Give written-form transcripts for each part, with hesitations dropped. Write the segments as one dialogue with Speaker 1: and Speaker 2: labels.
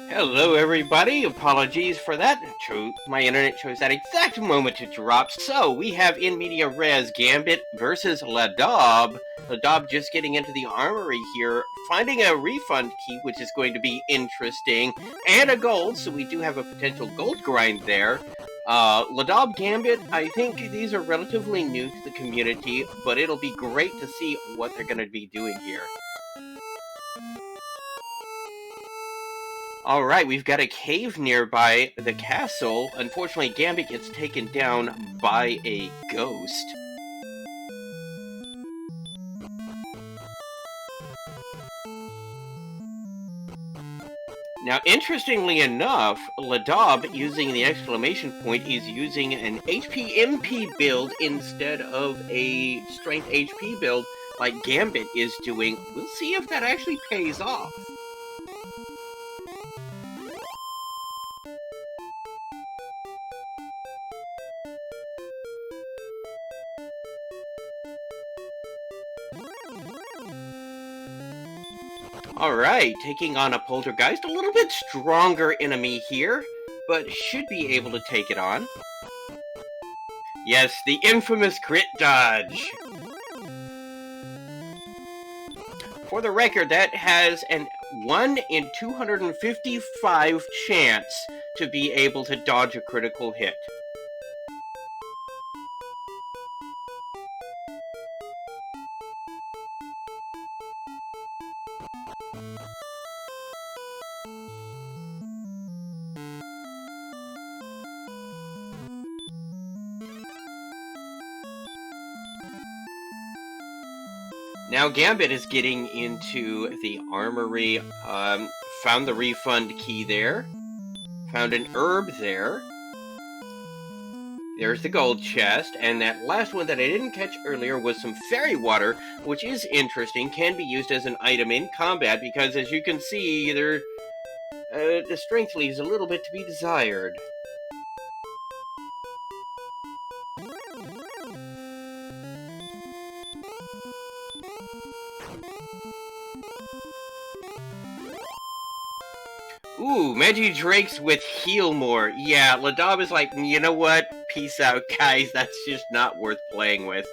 Speaker 1: Hello everybody, apologies for that. My internet chose that exact moment to drop. So, we have in media res Gambit versus Ladab. Ladab just getting into the armory here, finding a refund key, which is going to be interesting, and a gold, so we do have a potential gold grind there. Ladab Gambit, I think these are relatively new to the community, but it'll be great to see what they're going to be doing here. Alright, we've got a cave nearby the castle. Unfortunately, Gambit gets taken down by a ghost. Now, interestingly enough, Ladab, using the exclamation point, is using an HP MP build instead of a strength HP build like Gambit is doing. We'll see if that actually pays off. Alright, taking on a poltergeist, a little bit stronger enemy here, but should be able to take it on. Yes, the infamous crit dodge. For the record, that has an 1 in 255 chance to be able to dodge a critical hit. Now Gambit is getting into the armory, found the refund key there, found an herb there, there's the gold chest, and that last one that I didn't catch earlier was some fairy water, which is interesting, can be used as an item in combat, because as you can see, the strength leaves a little bit to be desired. Ooh, Magidrakee with heal more. Yeah, Ladab is like, you know what? Peace out, guys. That's just not worth playing with.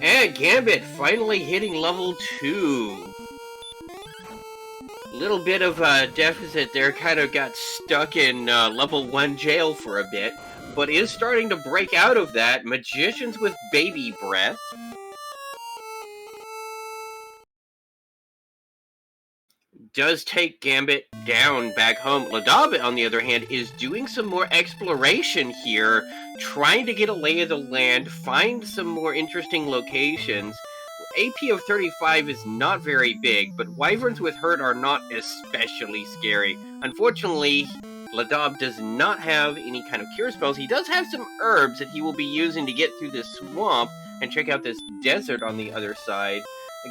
Speaker 1: And Gambit finally hitting level 2. Little bit of a deficit there. Kind of got stuck in level 1 jail for a bit. But is starting to break out of that. Magicians with baby breath. Does take Gambit down back home. Ladab, on the other hand, is doing some more exploration here, trying to get a lay of the land, find some more interesting locations. AP of 35 is not very big, but wyverns with hurt are not especially scary. Unfortunately, Ladab does not have any kind of cure spells. He does have some herbs that he will be using to get through this swamp and check out this desert on the other side.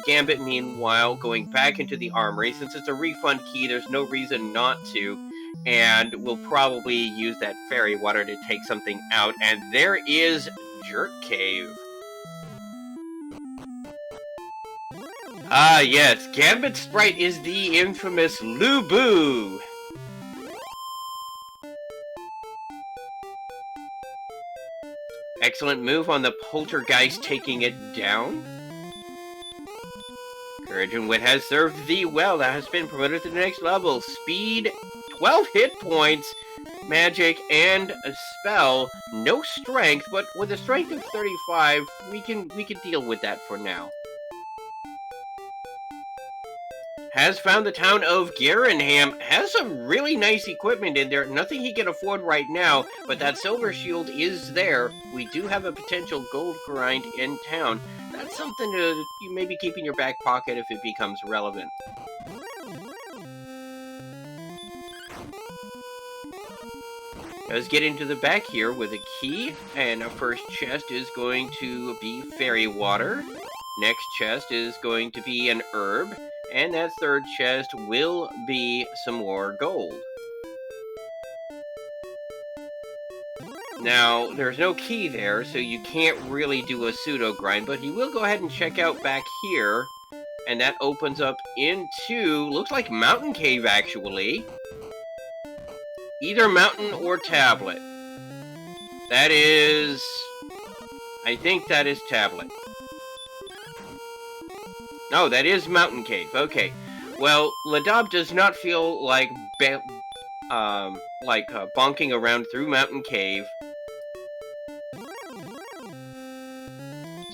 Speaker 1: Gambit, meanwhile, going back into the armory. Since it's a refund key, there's no reason not to. and we'll probably use that fairy water to take something out. And there is Jerk Cave. Ah, yes, Gambit Sprite is the infamous Lubu. Excellent move on the Poltergeist, taking it down. Courage and Wit has served thee well. That has been promoted to the next level. Speed, 12 hit points, magic, and a spell. No strength, but with a strength of 35, we can deal with that for now. Has found the town of Garenham. Has some really nice equipment in there. Nothing he can afford right now, but that silver shield is there. We do have a potential gold grind in town. That's something to you maybe keep in your back pocket if it becomes relevant. Let's get into the back here with a key, and our first chest is going to be fairy water. Next chest is going to be an herb. And that third chest will be some more gold. Now, there's no key there, so you can't really do a pseudo grind, but you will go ahead and check out back here, and that opens up into, looks like Mountain Cave, actually. Either mountain or tablet. That is, I think that is tablet. No, that is Mountain Cave. Okay. Well, Ladab does not feel like bonking around through Mountain Cave.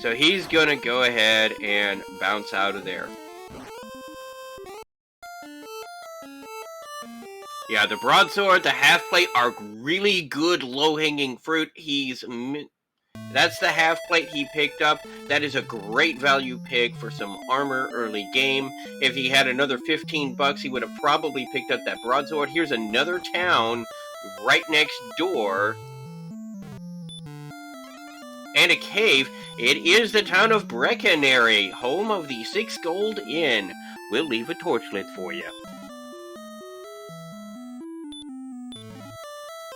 Speaker 1: So he's gonna go ahead and bounce out of there. Yeah, the broadsword, the half-plate are really good low-hanging fruit. That's the half-plate he picked up. That is a great value pick for some armor early game. If he had another 15 bucks, he would have probably picked up that broadsword. Here's another town right next door. And a cave. It is the town of Breckenary, home of the 6 Gold Inn. We'll leave a torch lit for you.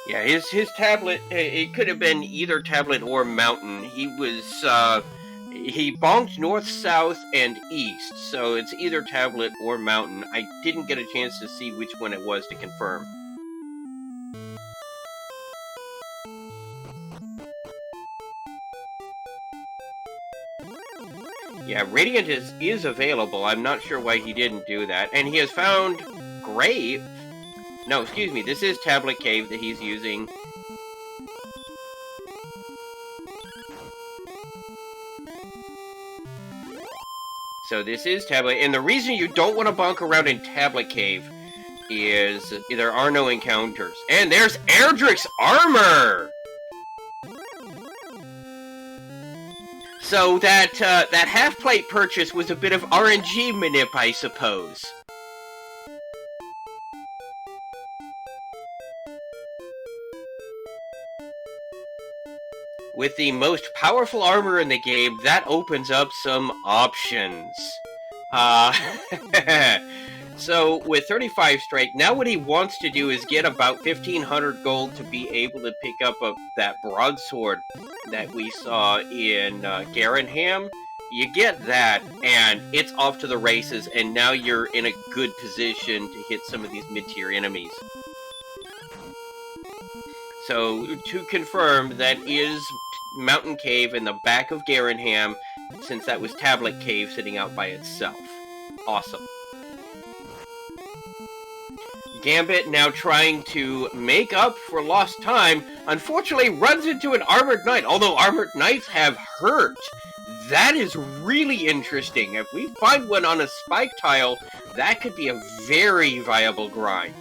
Speaker 1: Yeah, his tablet, it could have been either tablet or mountain. He bonked north, south, and east, so it's either tablet or mountain. I didn't get a chance to see which one it was to confirm. Yeah, Radiant is available. I'm not sure why he didn't do that. And he has found Grave. No, excuse me, this is Tablet Cave that he's using. So this is Tablet, and the reason you don't want to bonk around in Tablet Cave is there are no encounters. And there's Erdrick's armor! So that half-plate purchase was a bit of RNG manip, I suppose. With the most powerful armor in the game, that opens up some options. So, with 35 strength, now what he wants to do is get about 1,500 gold to be able to pick up that broadsword that we saw in Garenham. You get that, and it's off to the races, and now you're in a good position to hit some of these mid-tier enemies. So, to confirm, that is Mountain Cave in the back of Garenham, since that was Tablet Cave sitting out by itself. Awesome. Gambit, now trying to make up for lost time, unfortunately runs into an Armored Knight, although Armored Knights have hurt. That is really interesting. If we find one on a spike tile, that could be a very viable grind.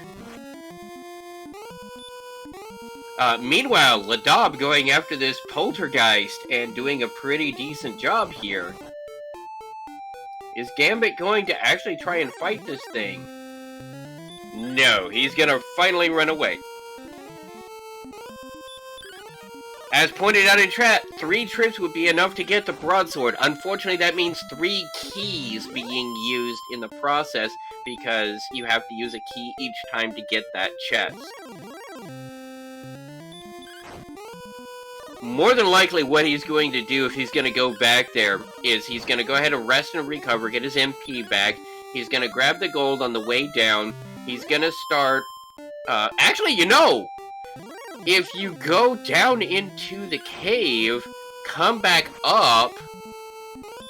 Speaker 1: Meanwhile, Ladab going after this Poltergeist and doing a pretty decent job here. Is Gambit going to actually try and fight this thing? No, he's gonna finally run away. As pointed out in chat, 3 trips would be enough to get the broadsword. Unfortunately, that means 3 keys being used in the process because you have to use a key each time to get that chest. More than likely what he's going to do if he's going to go back there is he's going to go ahead and rest and recover, get his MP back. He's going to grab the gold on the way down. He's going to start... actually, you know, if you go down into the cave, come back up...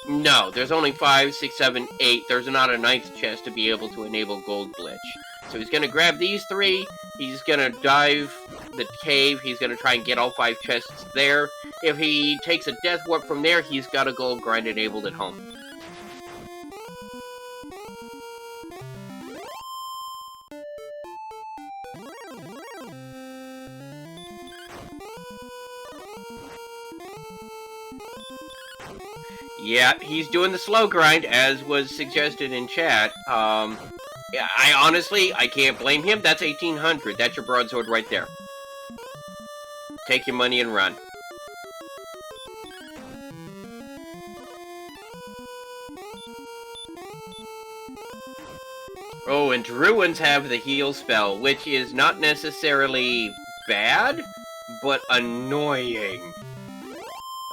Speaker 1: No, there's only 5, 6, 7, 8. There's not a 9th chest to be able to enable gold glitch. So he's going to grab these 3. He's going to dive the cave. He's going to try and get all 5 chests there. If he takes a death warp from there, he's got a gold grind enabled at home. Yeah, he's doing the slow grind, as was suggested in chat. Yeah, I can't blame him. That's 1800. That's your broadsword right there. Take your money and run. Oh, and Druids have the heal spell, which is not necessarily bad, but annoying.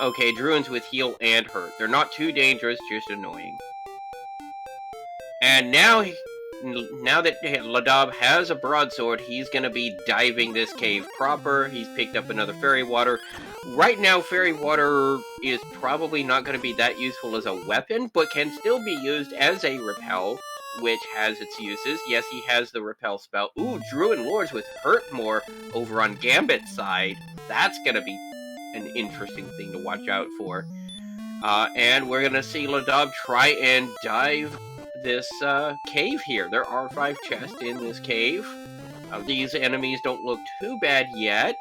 Speaker 1: Okay, Druids with heal and hurt. They're not too dangerous, just annoying. And now that Ladab has a broadsword, he's going to be diving this cave proper. He's picked up another fairy water. Right now, fairy water is probably not going to be that useful as a weapon, but can still be used as a repel, which has its uses. Yes, he has the repel spell. Ooh, Druid Lords with hurt more over on Gambit's side. That's going to be an interesting thing to watch out for. And we're going to see Ladab try and dive this cave here. There are 5 chests in this cave. These enemies don't look too bad yet.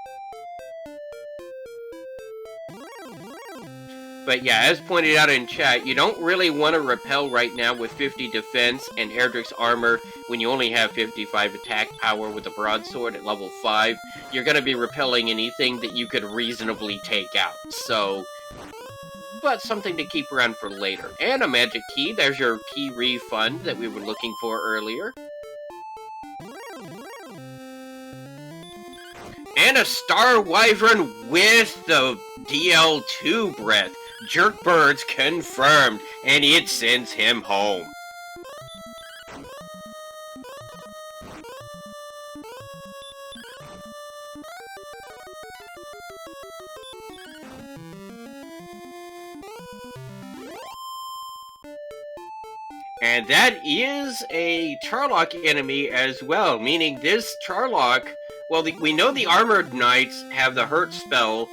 Speaker 1: But yeah, as pointed out in chat, you don't really want to repel right now with 50 defense and Erdrick's armor when you only have 55 attack power with a broadsword at level 5. You're going to be repelling anything that you could reasonably take out. So, but something to keep around for later. And a magic key. There's your key refund that we were looking for earlier. And a Star Wyvern with the DL2 breath. Jerkbird's confirmed, and it sends him home. And that is a Charlock enemy as well, meaning this Charlock, well, we know the Armored Knights have the hurt spell,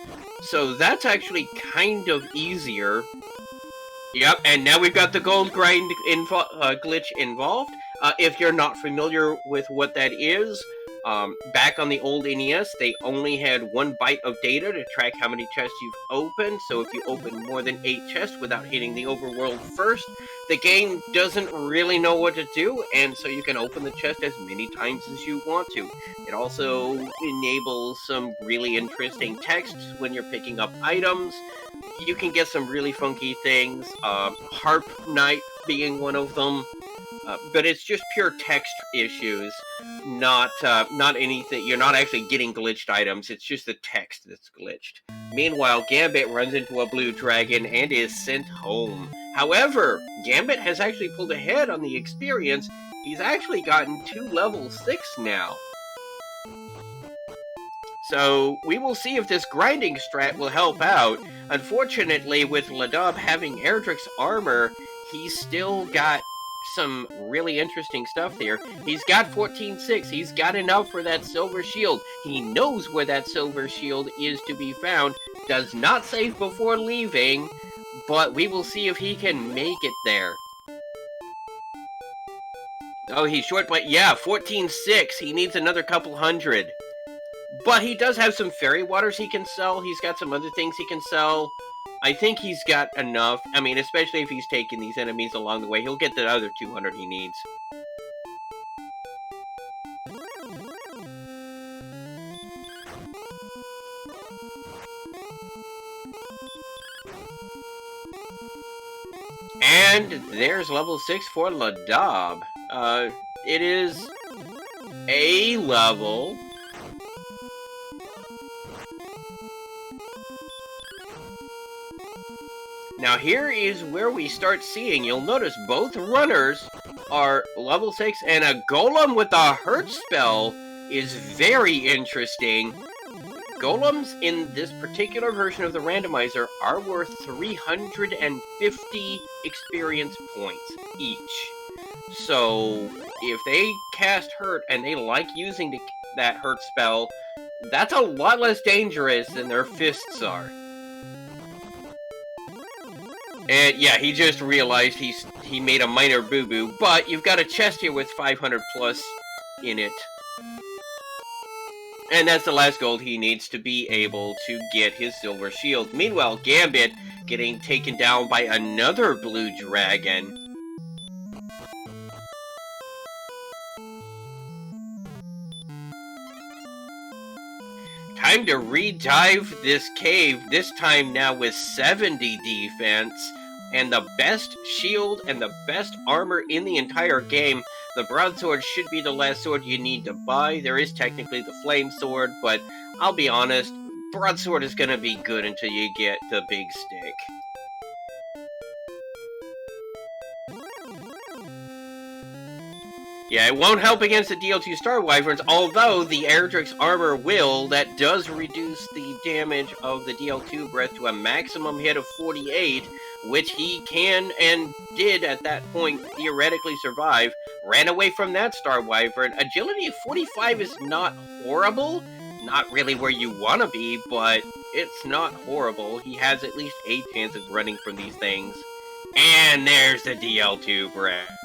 Speaker 1: so that's actually kind of easier. Yep, and now we've got the gold grind glitch involved. If you're not familiar with what that is, back on the old NES, they only had 1 byte of data to track how many chests you've opened. So if you open more than 8 chests without hitting the overworld first, the game doesn't really know what to do, and so you can open the chest as many times as you want to. It also enables some really interesting texts when you're picking up items. You can get some really funky things, Harp Knight being one of them. But it's just pure text issues, not anything. You're not actually getting glitched items. It's just the text that's glitched. Meanwhile, Gambit runs into a blue dragon and is sent home. However, Gambit has actually pulled ahead on the experience. He's actually gotten to level 6 now. So we will see if this grinding strat will help out. Unfortunately, with Ladab having Erdrick's armor, he's still got some really interesting stuff there. He's got 14.6. He's got enough for that silver shield. He knows where that silver shield is to be found. Does not save before leaving, but we will see if he can make it there. Oh, he's short, but yeah, 14.6. He needs another couple hundred. But he does have some fairy waters he can sell. He's got some other things he can sell. I think he's got enough. I mean, especially if he's taking these enemies along the way, he'll get the other 200 he needs. And there's level 6 for Ladab. It is a level. Now here is where we start seeing, you'll notice both runners are level 6, and a golem with a hurt spell is very interesting. Golems in this particular version of the randomizer are worth 350 experience points each. So if they cast hurt and they like using that hurt spell, that's a lot less dangerous than their fists are. And yeah, he just realized he made a minor boo-boo, but you've got a chest here with 500 plus in it. And that's the last gold he needs to be able to get his silver shield. Meanwhile, Gambit getting taken down by another blue dragon. Time to re-dive this cave, this time now with 70 defense, and the best shield and the best armor in the entire game. The broadsword should be the last sword you need to buy. There is technically the flame sword, but I'll be honest, broadsword is gonna be good until you get the big stick. Yeah, it won't help against the DL2 Star Wyverns, although the Erdrick's armor will. That does reduce the damage of the DL2 breath to a maximum hit of 48, which he can and did at that point theoretically survive. Ran away from that Star Wyvern. Agility of 45 is not horrible. Not really where you want to be, but it's not horrible. He has at least a chance of running from these things. And there's the DL2 breath.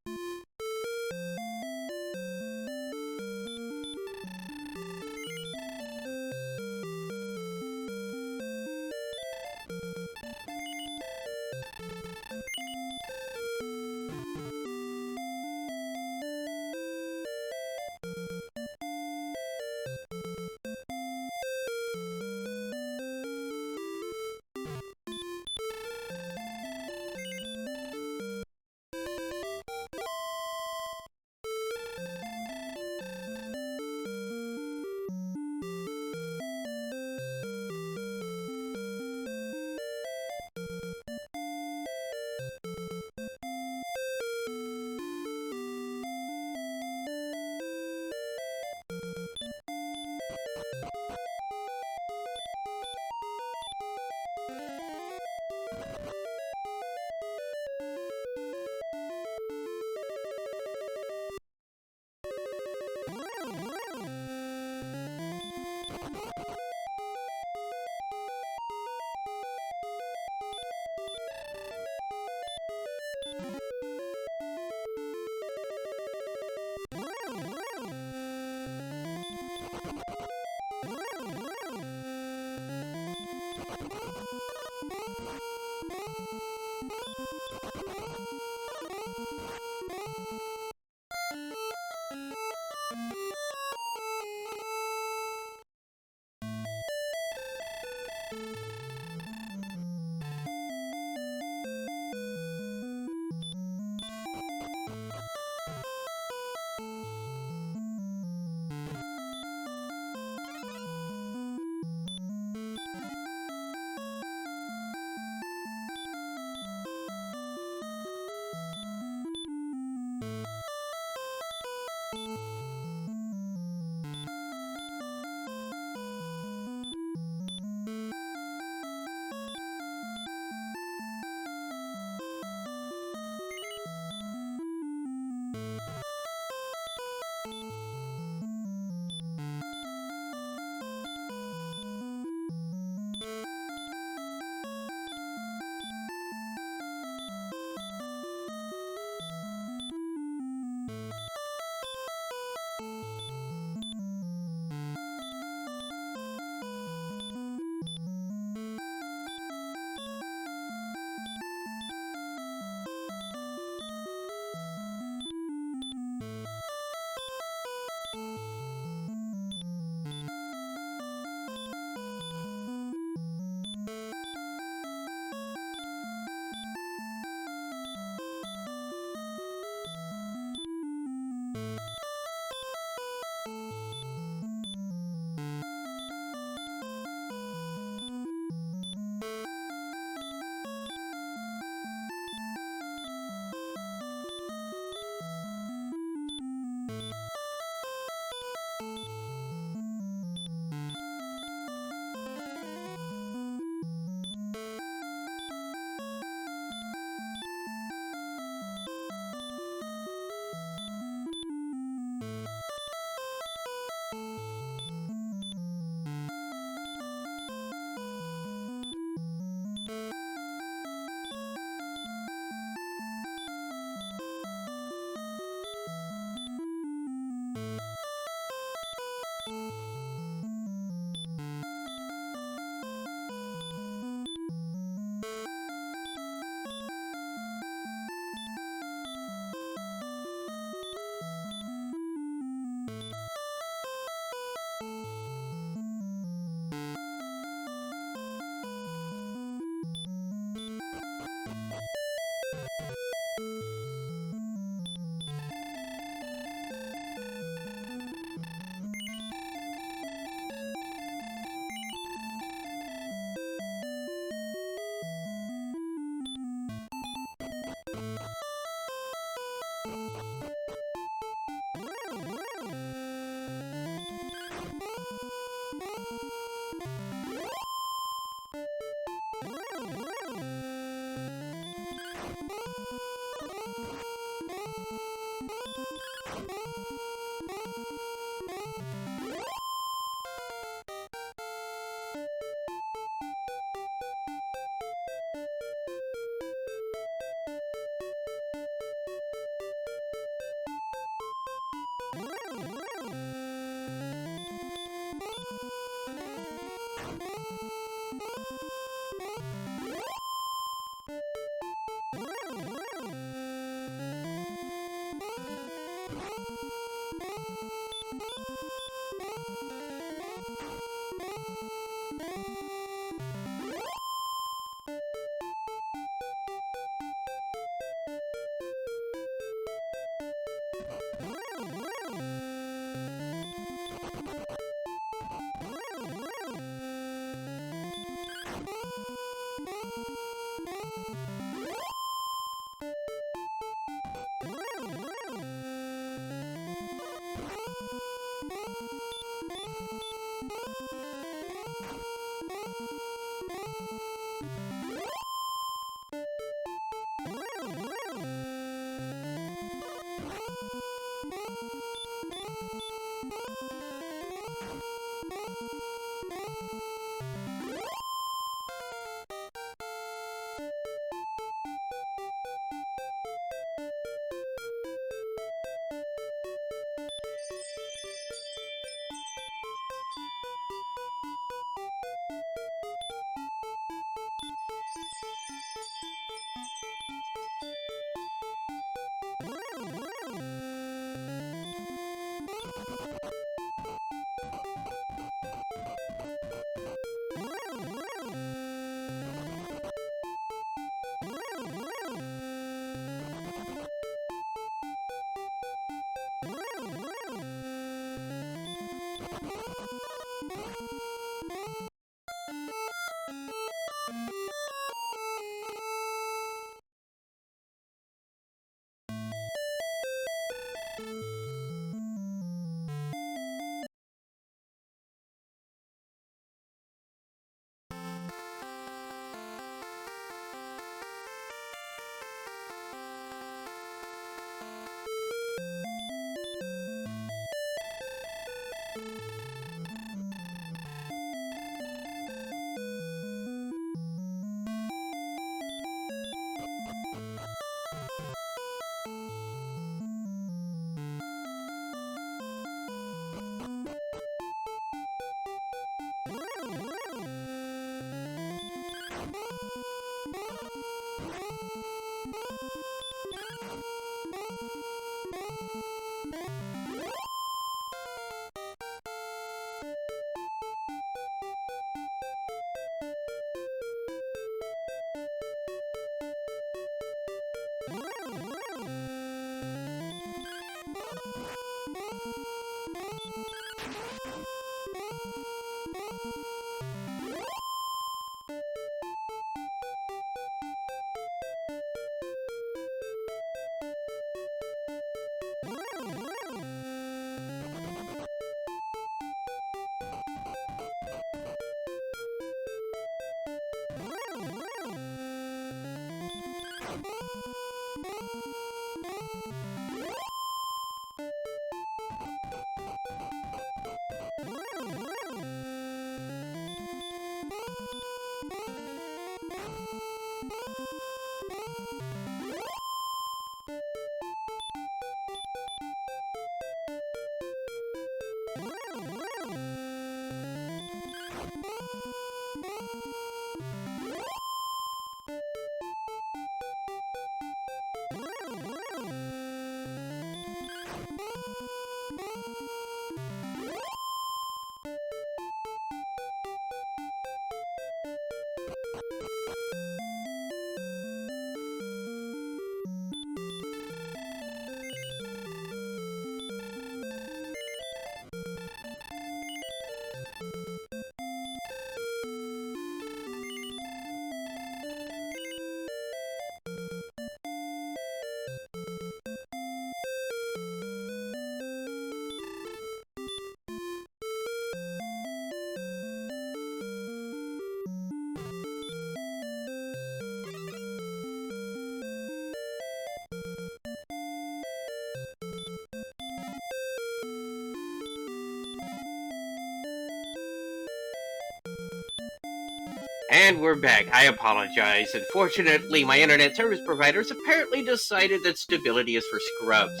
Speaker 1: And we're back. I apologize. Unfortunately, my internet service providers apparently decided that stability is for scrubs.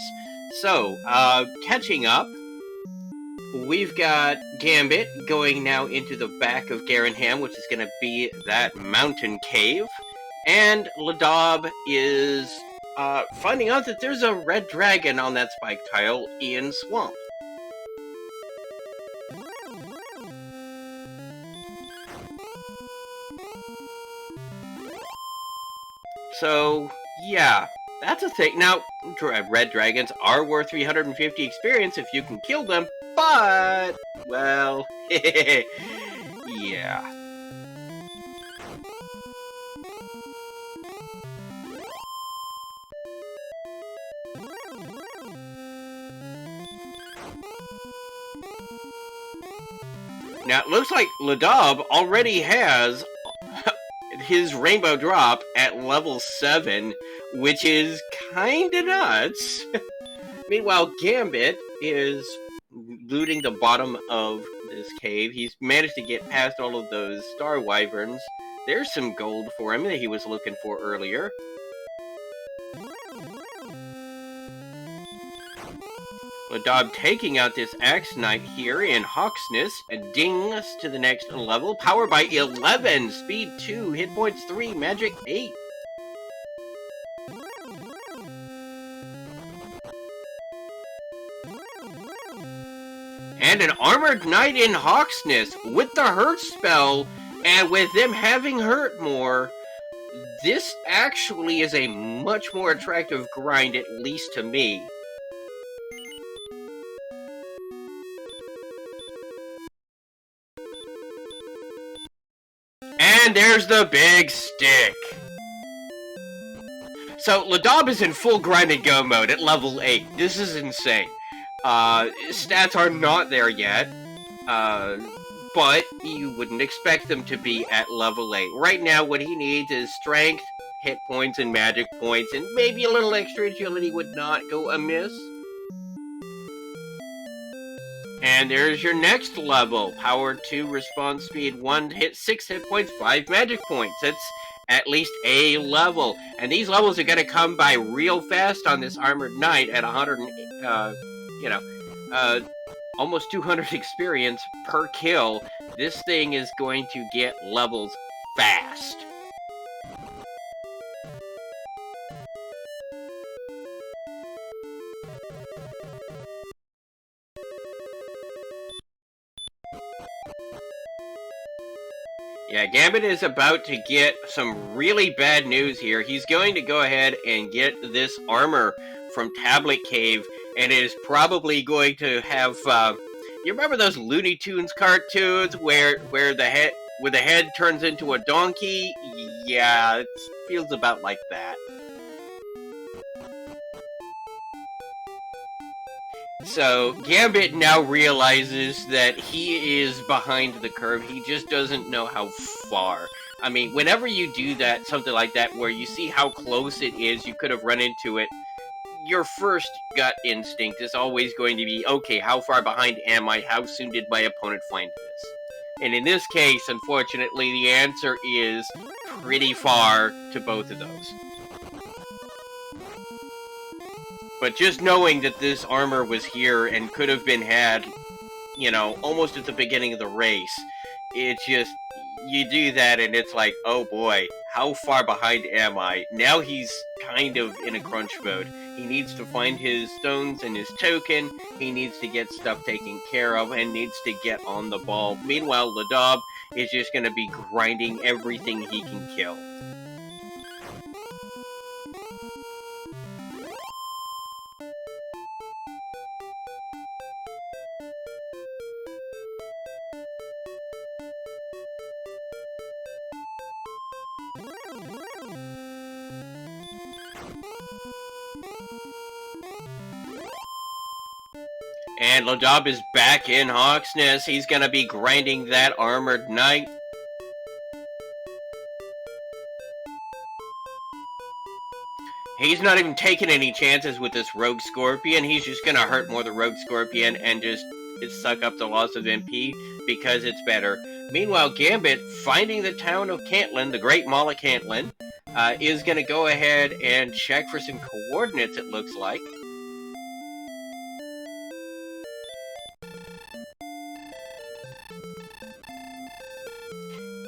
Speaker 1: So, catching up, we've got Gambit going now into the back of Garanham, which is going to be that mountain cave. And Ladob is finding out that there's a red dragon on that spike tile in Swamp. So, yeah, that's a thing. Now, red dragons are worth 350 experience if you can kill them, but, well, yeah. Now, it looks like Ladob already has his rainbow drop at level 7, which is kinda nuts. Meanwhile, Gambit is looting the bottom of this cave. He's managed to get past all of those star wyverns. There's some gold for him that he was looking for earlier. Ladob taking out this Axe Knight here in Hawksness, dings to the next level, power by 11, speed 2, hit points 3, magic 8. And an Armored Knight in Hawksness with the Hurt spell, and with them having hurt more, this actually is a much more attractive grind, at least to me. And there's the big stick. So, Ladob is in full grind and go mode at level 8. This is insane. Stats are not there yet, but you wouldn't expect them to be at level 8. Right now, what he needs is strength, hit points, and magic points, and maybe a little extra agility would not go amiss. And there's your next level. Power 2, response speed 1, hit 6 hit points, 5 magic points. That's at least a level. And these levels are going to come by real fast on this Armored Knight at 100, almost 200 experience per kill. This thing is going to get levels fast. Yeah, Gambit is about to get some really bad news here. He's going to go ahead and get this armor from Tablet Cave, and it is probably going to have, you remember those Looney Tunes cartoons where the head turns into a donkey? Yeah, it feels about like that. So, Gambit now realizes that he is behind the curve. He just doesn't know how far. I mean, whenever you do that, something like that, where you see how close it is, you could have run into it, your first gut instinct is always going to be, okay, how far behind am I? How soon did my opponent find this? And in this case, unfortunately, the answer is pretty far to both of those. But just knowing that this armor was here and could have been had, almost at the beginning of the race, it just, you do that and it's like, oh boy, how far behind am I? Now he's kind of in a crunch mode. He needs to find his stones and his token, he needs to get stuff taken care of, and needs to get on the ball. Meanwhile, Ladob is just going to be grinding everything he can kill. And Ladob is back in Hawksness. He's going to be grinding that Armored Knight. He's not even taking any chances with this Rogue Scorpion. He's just going to hurt more the Rogue Scorpion and just suck up the loss of MP because it's better. Meanwhile, Gambit, finding the town of Cantlin, the Great Mall of Cantlin, is going to go ahead and check for some coordinates, it looks like.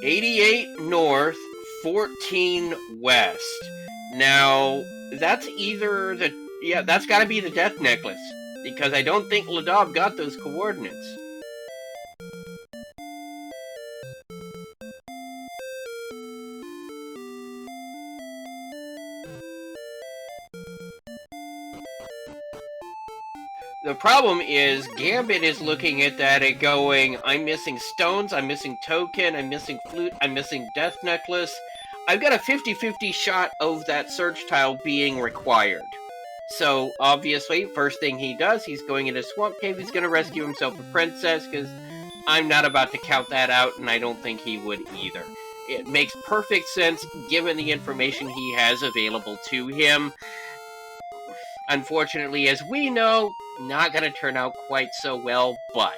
Speaker 1: 88 north, 14 west. Now, that's either the... Yeah, that's gotta be the death necklace. Because I don't think Ladab got those coordinates. The problem is, Gambit is looking at that and going, I'm missing stones, I'm missing token, I'm missing flute, I'm missing death necklace. I've got a 50-50 shot of that search tile being required. So, obviously, first thing he does, he's going into Swamp Cave, he's going to rescue himself a princess, because I'm not about to count that out, and I don't think he would either. It makes perfect sense, given the information he has available to him. Unfortunately, as we know, not going to turn out quite so well, but...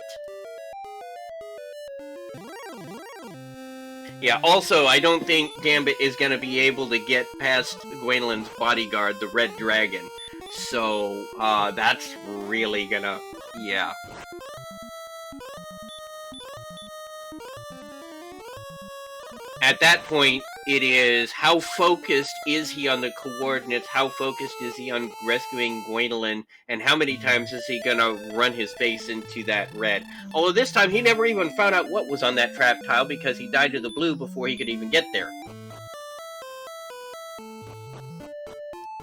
Speaker 1: Yeah, also, I don't think Gambit is going to be able to get past Gwendolyn's bodyguard, the Red Dragon. So, that's really gonna... yeah. At that point, it is how focused is he on the coordinates, how focused is he on rescuing Gwendolyn, and how many times is he gonna run his face into that red. Although this time, he never even found out what was on that trap tile because he died to the blue before he could even get there.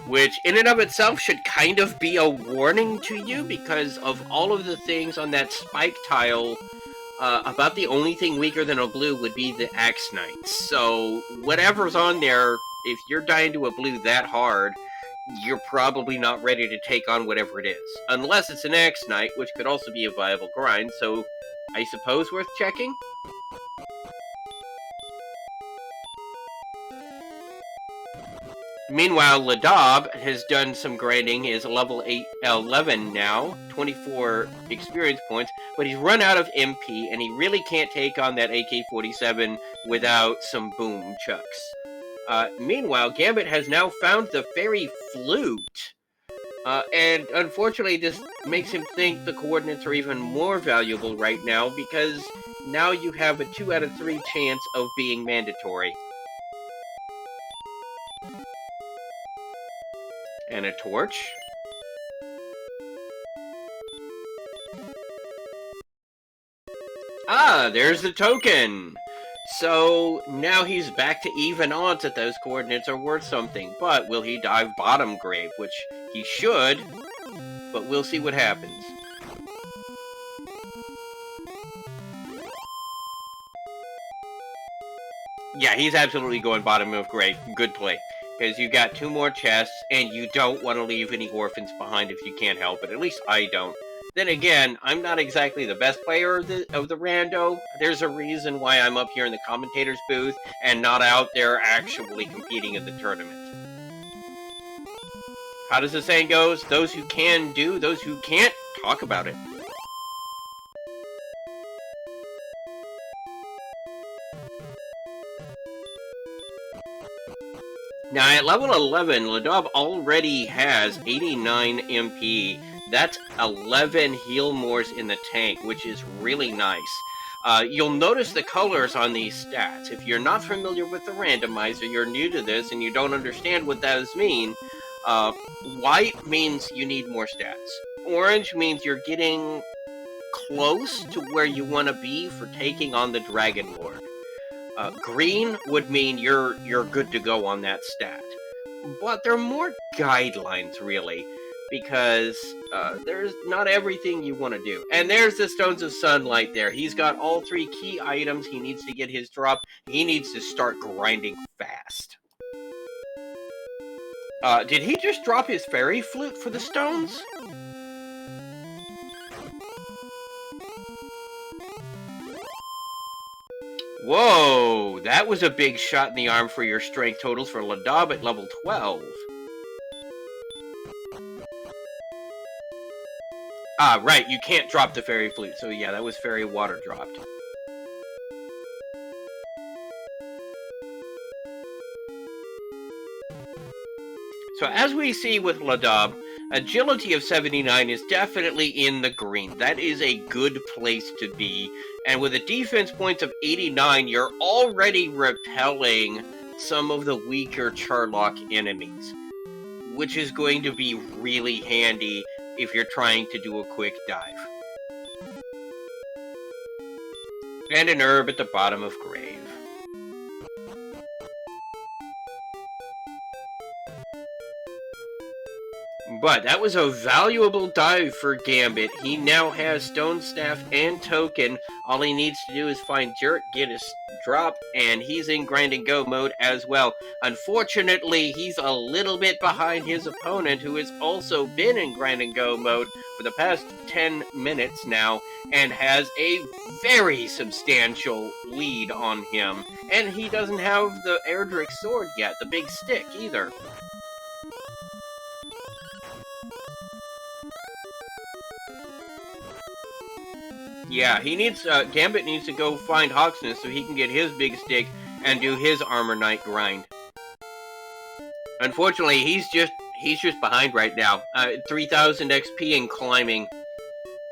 Speaker 1: Which, in and of itself, should kind of be a warning to you, because of all of the things on that spike tile, about the only thing weaker than a blue would be the Axe Knights. So, whatever's on there, if you're dying to a blue that hard, you're probably not ready to take on whatever it is. Unless it's an Axe Knight, which could also be a viable grind, so I suppose worth checking? Meanwhile, Ladab has done some grinding, is level 11 now, 24 experience points, but he's run out of MP, and he really can't take on that AK-47 without some boom chucks. Meanwhile, Gambit has now found the fairy flute, and unfortunately this makes him think the coordinates are even more valuable right now, because now you have a 2 out of 3 chance of being mandatory. And a torch. Ah, there's the token! So, now he's back to even odds that those coordinates are worth something. But will he dive bottom grave? Which he should, but we'll see what happens. Yeah, he's absolutely going bottom of grave. Good play. Because you got 2 more chests, and you don't want to leave any orphans behind if you can't help it. At least I don't. Then again, I'm not exactly the best player of the rando. There's a reason why I'm up here in the commentator's booth, and not out there actually competing in the tournament. How does the saying goes? Those who can do, those who can't, talk about it. Now, at level 11, Ladab already has 89 MP. That's 11 heal mores in the tank, which is really nice. You'll notice the colors on these stats. If you're not familiar with the randomizer, you're new to this, and you don't understand what those mean, white means you need more stats. Orange means you're getting close to where you want to be for taking on the Dragonlord. Green would mean you're good to go on that stat. But they're more guidelines, really, because there's not everything you want to do. And there's the Stones of Sunlight there. He's got all 3 key items. He needs to get his drop. He needs to start grinding fast. Did he just drop his fairy flute for the stones? Whoa, that was a big shot in the arm for your strength totals for Ladab at level 12. Ah, right, you can't drop the fairy flute, so yeah, that was fairy water dropped. So as we see with Ladab, agility of 79 is definitely in the green. That is a good place to be. And with a defense points of 89, you're already repelling some of the weaker Charlock enemies, which is going to be really handy if you're trying to do a quick dive. And an herb at the bottom of grave. But that was a valuable dive for Gambit. He now has Stone Staff and Token. All he needs to do is find Jerk, get his drop, and he's in grind and go mode as well. Unfortunately, he's a little bit behind his opponent, who has also been in grind and go mode for the past 10 minutes now, and has a very substantial lead on him. And he doesn't have the Erdrick sword yet, the big stick, either. Yeah, he needs, Gambit needs to go find Hawksness so he can get his big stick and do his Armor Knight grind. Unfortunately, he's just behind right now. 3,000 XP and climbing.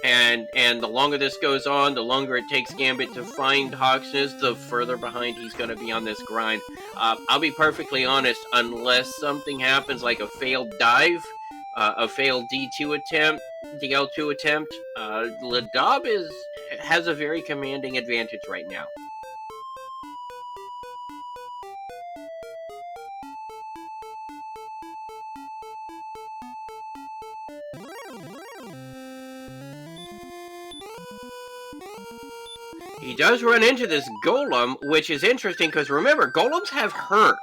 Speaker 1: And the longer this goes on, the longer it takes Gambit to find Hawksness, the further behind he's going to be on this grind. I'll be perfectly honest, unless something happens like a failed dive, a failed D2 attempt, DL2 attempt, Ladab has a very commanding advantage right now. He does run into this golem, which is interesting because remember, golems have hurt.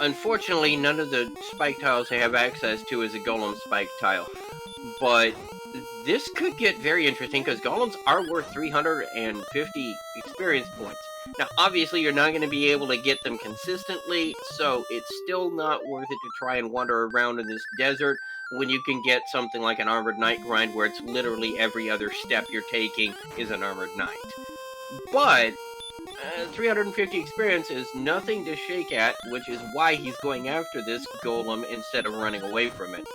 Speaker 1: Unfortunately, none of the spike tiles they have access to is a golem spike tile. But this could get very interesting because golems are worth 350 experience points. Now, obviously, you're not going to be able to get them consistently, so it's still not worth it to try and wander around in this desert when you can get something like an Armored Knight grind where it's literally every other step you're taking is an Armored Knight. But 350 experience is nothing to shake at, which is why he's going after this golem instead of running away from it.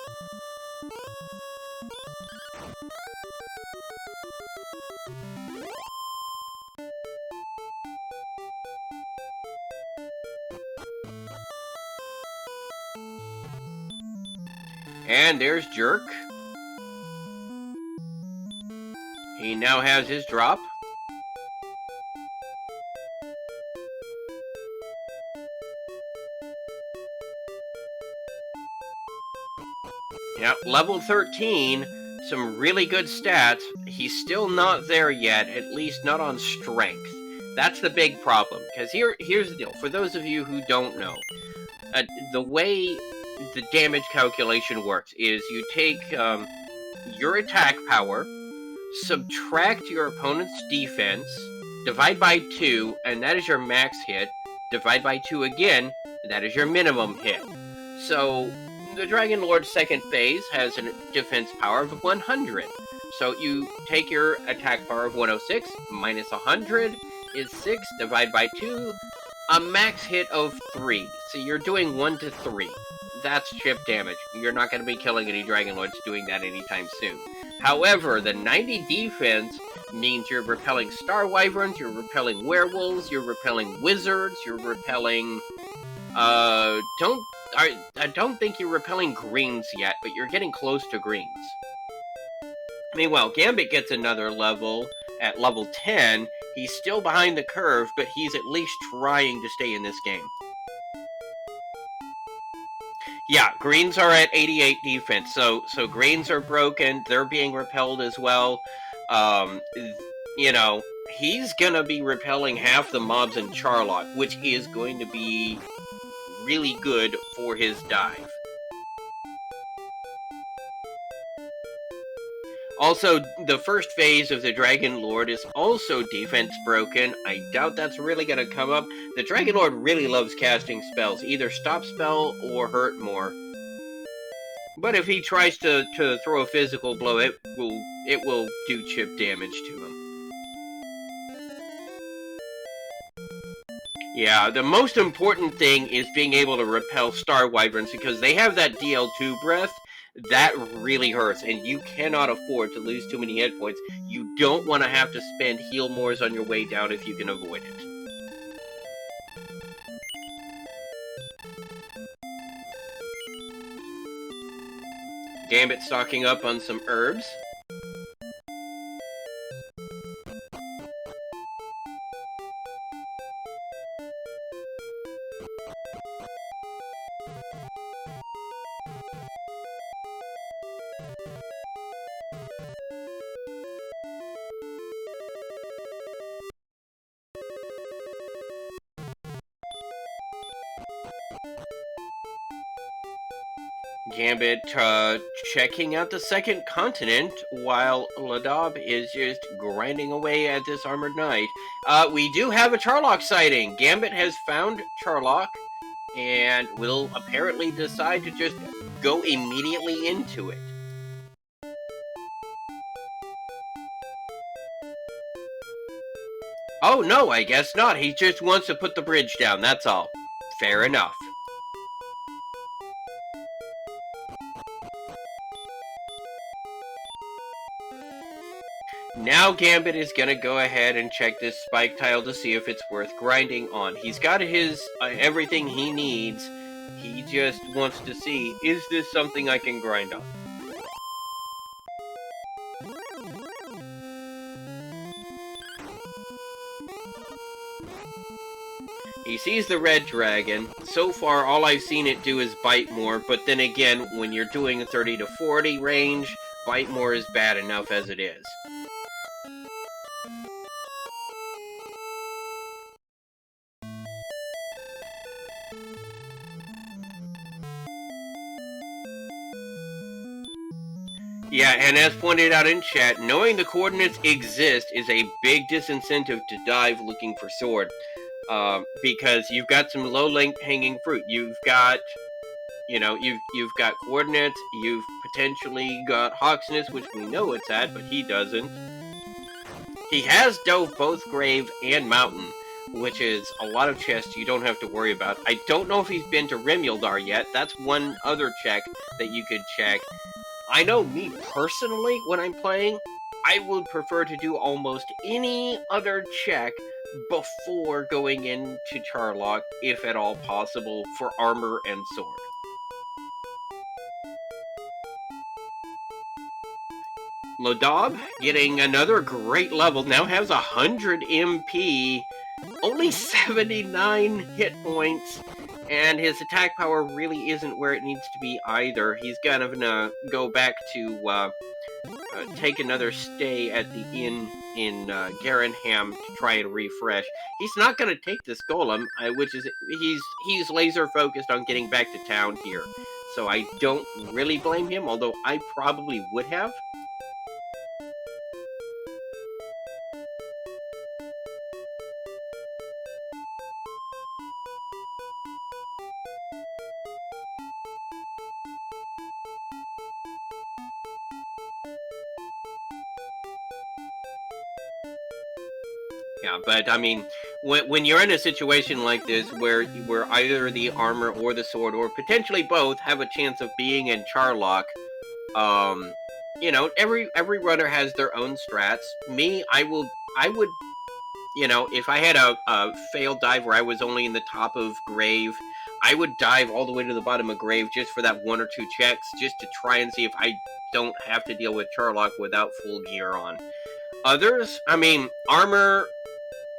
Speaker 1: And there's Jerk. He now has his drop. Yep, level 13, some really good stats. He's still not there yet, at least not on strength. That's the big problem, because here's the deal. For those of you who don't know, the way the damage calculation works is you take your attack power, subtract your opponent's defense, divide by 2, and that is your max hit. Divide by 2 again, and that is your minimum hit. So the Dragonlord's second phase has a defense power of 100. So you take your attack power of 106, minus 100 is 6, divide by 2, a max hit of 3. So you're doing 1 to 3. That's chip damage. You're not going to be killing any Dragonlords doing that anytime soon. However, the 90 defense means you're repelling Star Wyverns, you're repelling werewolves, you're repelling wizards, you're repelling... I don't think you're repelling greens yet, but you're getting close to greens. Meanwhile, Gambit gets another level at level 10. He's still behind the curve, but he's at least trying to stay in this game. Yeah, greens are at 88 defense, so greens are broken. They're being repelled as well. You know, he's gonna be repelling half the mobs in Charlock, which is going to be really good for his dive. Also, the first phase of the Dragonlord is also defense broken. I doubt that's really going to come up. The Dragonlord really loves casting spells, either stop spell or hurt more. But if he tries to throw a physical blow, it will do chip damage to him. Yeah, the most important thing is being able to repel Star Wyverns because they have that DL2 breath. That really hurts, and you cannot afford to lose too many hit points. You don't want to have to spend heal mores on your way down if you can avoid it. Gambit stocking up on some herbs. Gambit checking out the second continent while Ladab is just grinding away at this armored knight. We do have a Charlock sighting. Gambit has found Charlock and will apparently decide to just go immediately into it. Oh no, I guess not. He just wants to put the bridge down, that's all. Fair enough. Now Gambit is gonna go ahead and check this spike tile to see if it's worth grinding on. He's got his everything he needs. He just wants to see, is this something I can grind on? He sees the red dragon. So far, all I've seen it do is bite more, but then again, when you're doing a 30 to 40 range, bite more is bad enough as it is. Yeah, and as pointed out in chat, knowing the coordinates exist is a big disincentive to dive looking for sword. Because you've got some low-length hanging fruit. You've got, you've got coordinates. You've potentially got Hawksness, which we know it's at, but he doesn't. He has dove both Grave and Mountain, which is a lot of chests you don't have to worry about. I don't know if he's been to Remildar yet. That's one other check that you could check. I know me personally, when I'm playing, I would prefer to do almost any other check before going into Charlock, if at all possible, for armor and sword. Lodab, getting another great level, now has 100 MP, only 79 hit points, and his attack power really isn't where it needs to be either. He's gonna go back to take another stay at the inn in Garenham to try and refresh. He's not going to take this golem, which is he's laser focused on getting back to town here. So I don't really blame him, although I probably would have. Yeah, but I mean, when you're in a situation like this where either the armor or the sword, or potentially both, have a chance of being in Charlock, every runner has their own strats. Me, I would, if I had a failed dive where I was only in the top of Grave, I would dive all the way to the bottom of Grave just for that one or two checks, just to try and see if I don't have to deal with Charlock without full gear on. Others, I mean, armor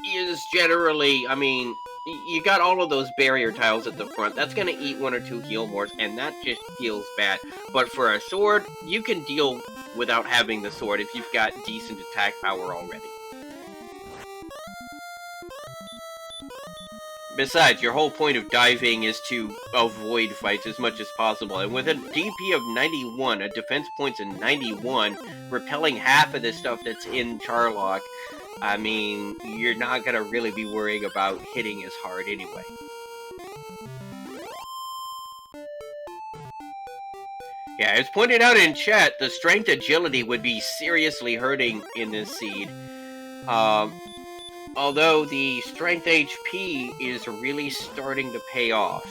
Speaker 1: is generally, you got all of those barrier tiles at the front. That's going to eat one or two heal mores, and that just feels bad. But for a sword, you can deal without having the sword if you've got decent attack power already. Besides, your whole point of diving is to avoid fights as much as possible. And with a DP of 91, a defense points of 91, repelling half of the stuff that's in Charlock, I mean, you're not going to really be worrying about hitting as hard anyway. Yeah, as pointed out in chat, the strength agility would be seriously hurting in this seed. Although the strength HP is really starting to pay off.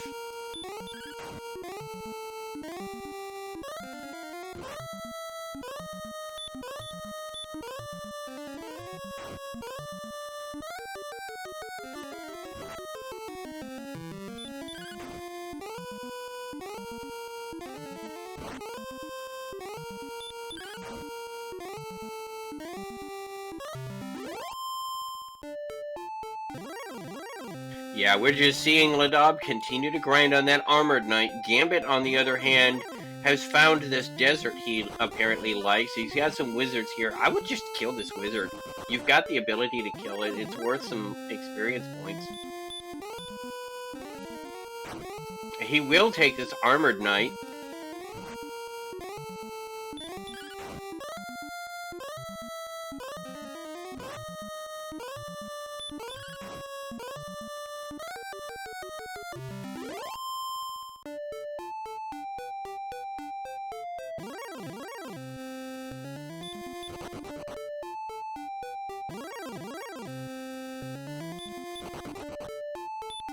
Speaker 1: Yeah, we're just seeing Ladab continue to grind on that Armored Knight. Gambit, on the other hand, has found this desert he apparently likes. He's got some wizards here. I would just kill this wizard. You've got the ability to kill it. It's worth some experience points. He will take this Armored Knight.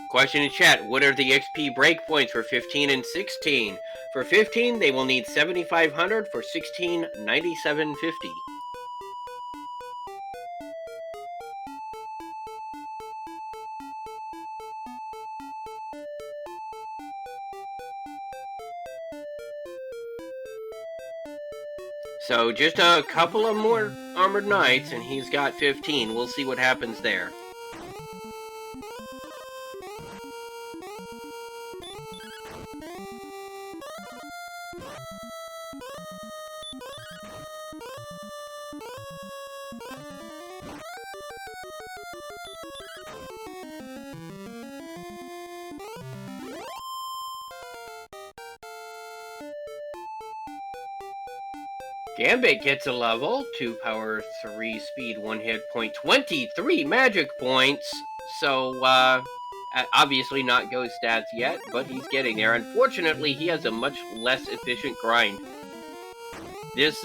Speaker 1: Question in chat, what are the XP breakpoints for 15 and 16? For 15, they will need 7,500. For 16, 9,750. So just a couple of more Armored Knights, and he's got 15. We'll see what happens there. Gambit gets a level, 2 power, 3 speed, 1 hit point, 23 magic points. So, obviously not ghost stats yet, but he's getting there. Unfortunately, he has a much less efficient grind. This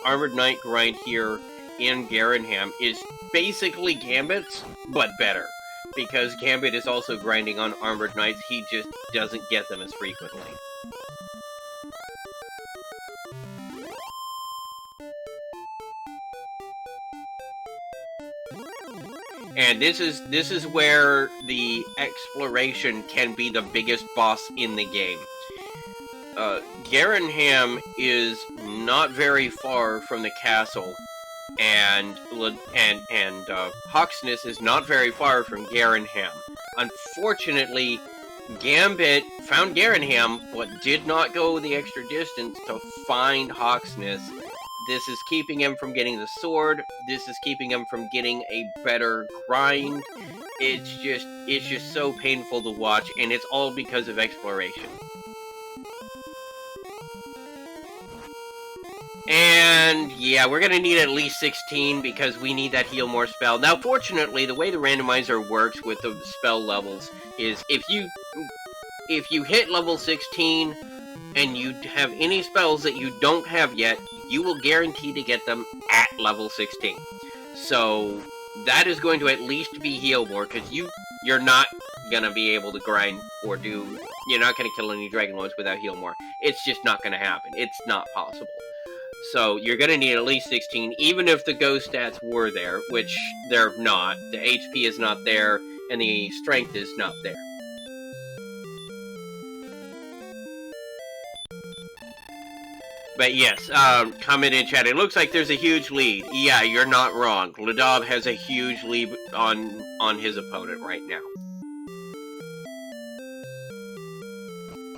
Speaker 1: Armored Knight grind here in Garenham is basically Gambit's, but better. Because Gambit is also grinding on Armored Knights, he just doesn't get them as frequently. And this is where the exploration can be the biggest boss in the game. Garenham is not very far from the castle, and Hawksness is not very far from Garenham. Unfortunately, Gambit found Garenham, but did not go the extra distance to find Hawksness. This is keeping him from getting the sword. This is keeping him from getting a better grind. It's just so painful to watch, and it's all because of exploration. And yeah, we're gonna need at least 16 because we need that heal more spell. Now, fortunately, the way the randomizer works with the spell levels is if you hit level 16 and you have any spells that you don't have yet, you will guarantee to get them at level 16. So that is going to at least be heal more, because you're not gonna be able to grind or you're not gonna kill any Dragonlords without heal more. It's just not gonna happen. It's not possible. So you're gonna need at least 16, even if the ghost stats were there, which they're not. The HP is not there, and the strength is not there. But yes, comment in chat. It looks like there's a huge lead. Yeah, you're not wrong. Ladab has a huge lead on his opponent right now.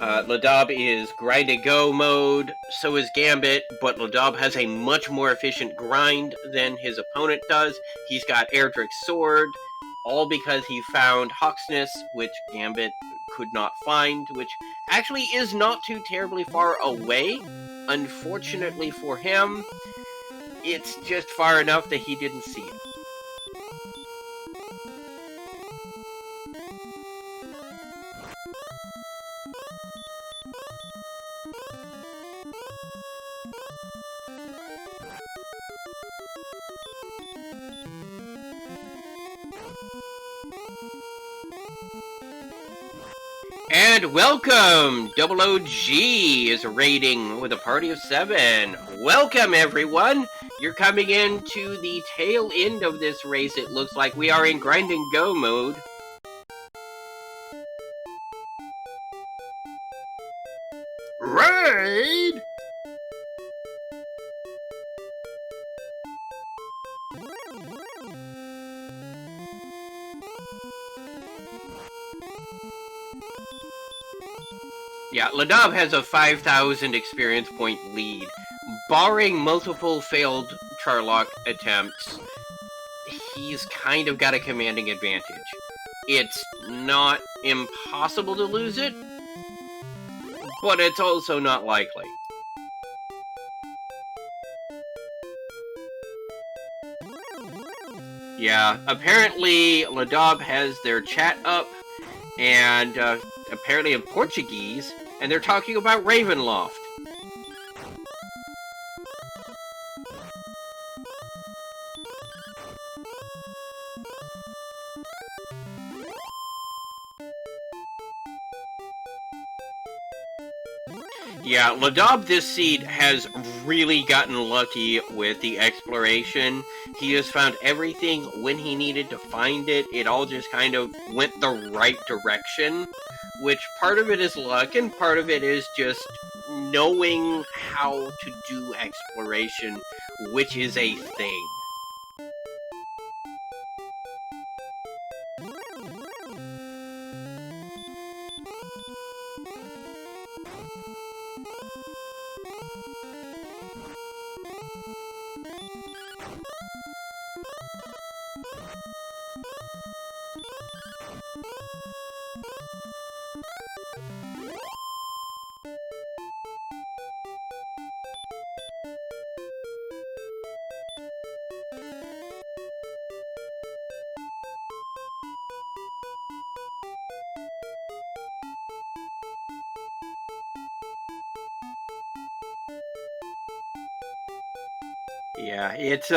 Speaker 1: Ladab is grind-to-go mode, so is Gambit, but Ladab has a much more efficient grind than his opponent does. He's got Erdrick's sword, all because he found Hawksness, which Gambit could not find, which actually is not too terribly far away. Unfortunately for him, it's just far enough that he didn't see it. And welcome! Double OG is raiding with a party of 7. Welcome, everyone! You're coming into the tail end of this race. It looks like we are in grind and go mode. Raid! Yeah, Ladab has a 5,000 experience point lead. Barring multiple failed Charlock attempts, he's kind of got a commanding advantage. It's not impossible to lose it, but it's also not likely. Yeah, apparently Ladab has their chat up, and apparently in Portuguese, and they're talking about Ravenloft. Yeah, Ladab this seed has really gotten lucky with the exploration. He has found everything when he needed to find it. It all just kind of went the right direction, which part of it is luck and part of it is just knowing how to do exploration, which is a thing. Yeah, it's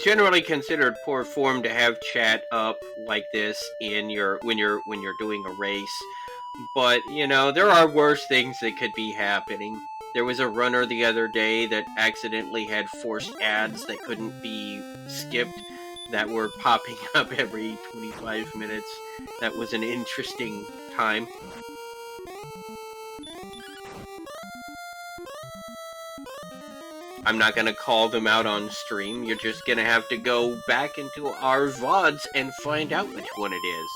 Speaker 1: generally considered poor form to have chat up like this in your when you're doing a race. But, you know, there are worse things that could be happening. There was a runner the other day that accidentally had forced ads that couldn't be skipped that were popping up every 25 minutes. That was an interesting time. I'm not going to call them out on stream. You're just going to have to go back into our VODs and find out which one it is.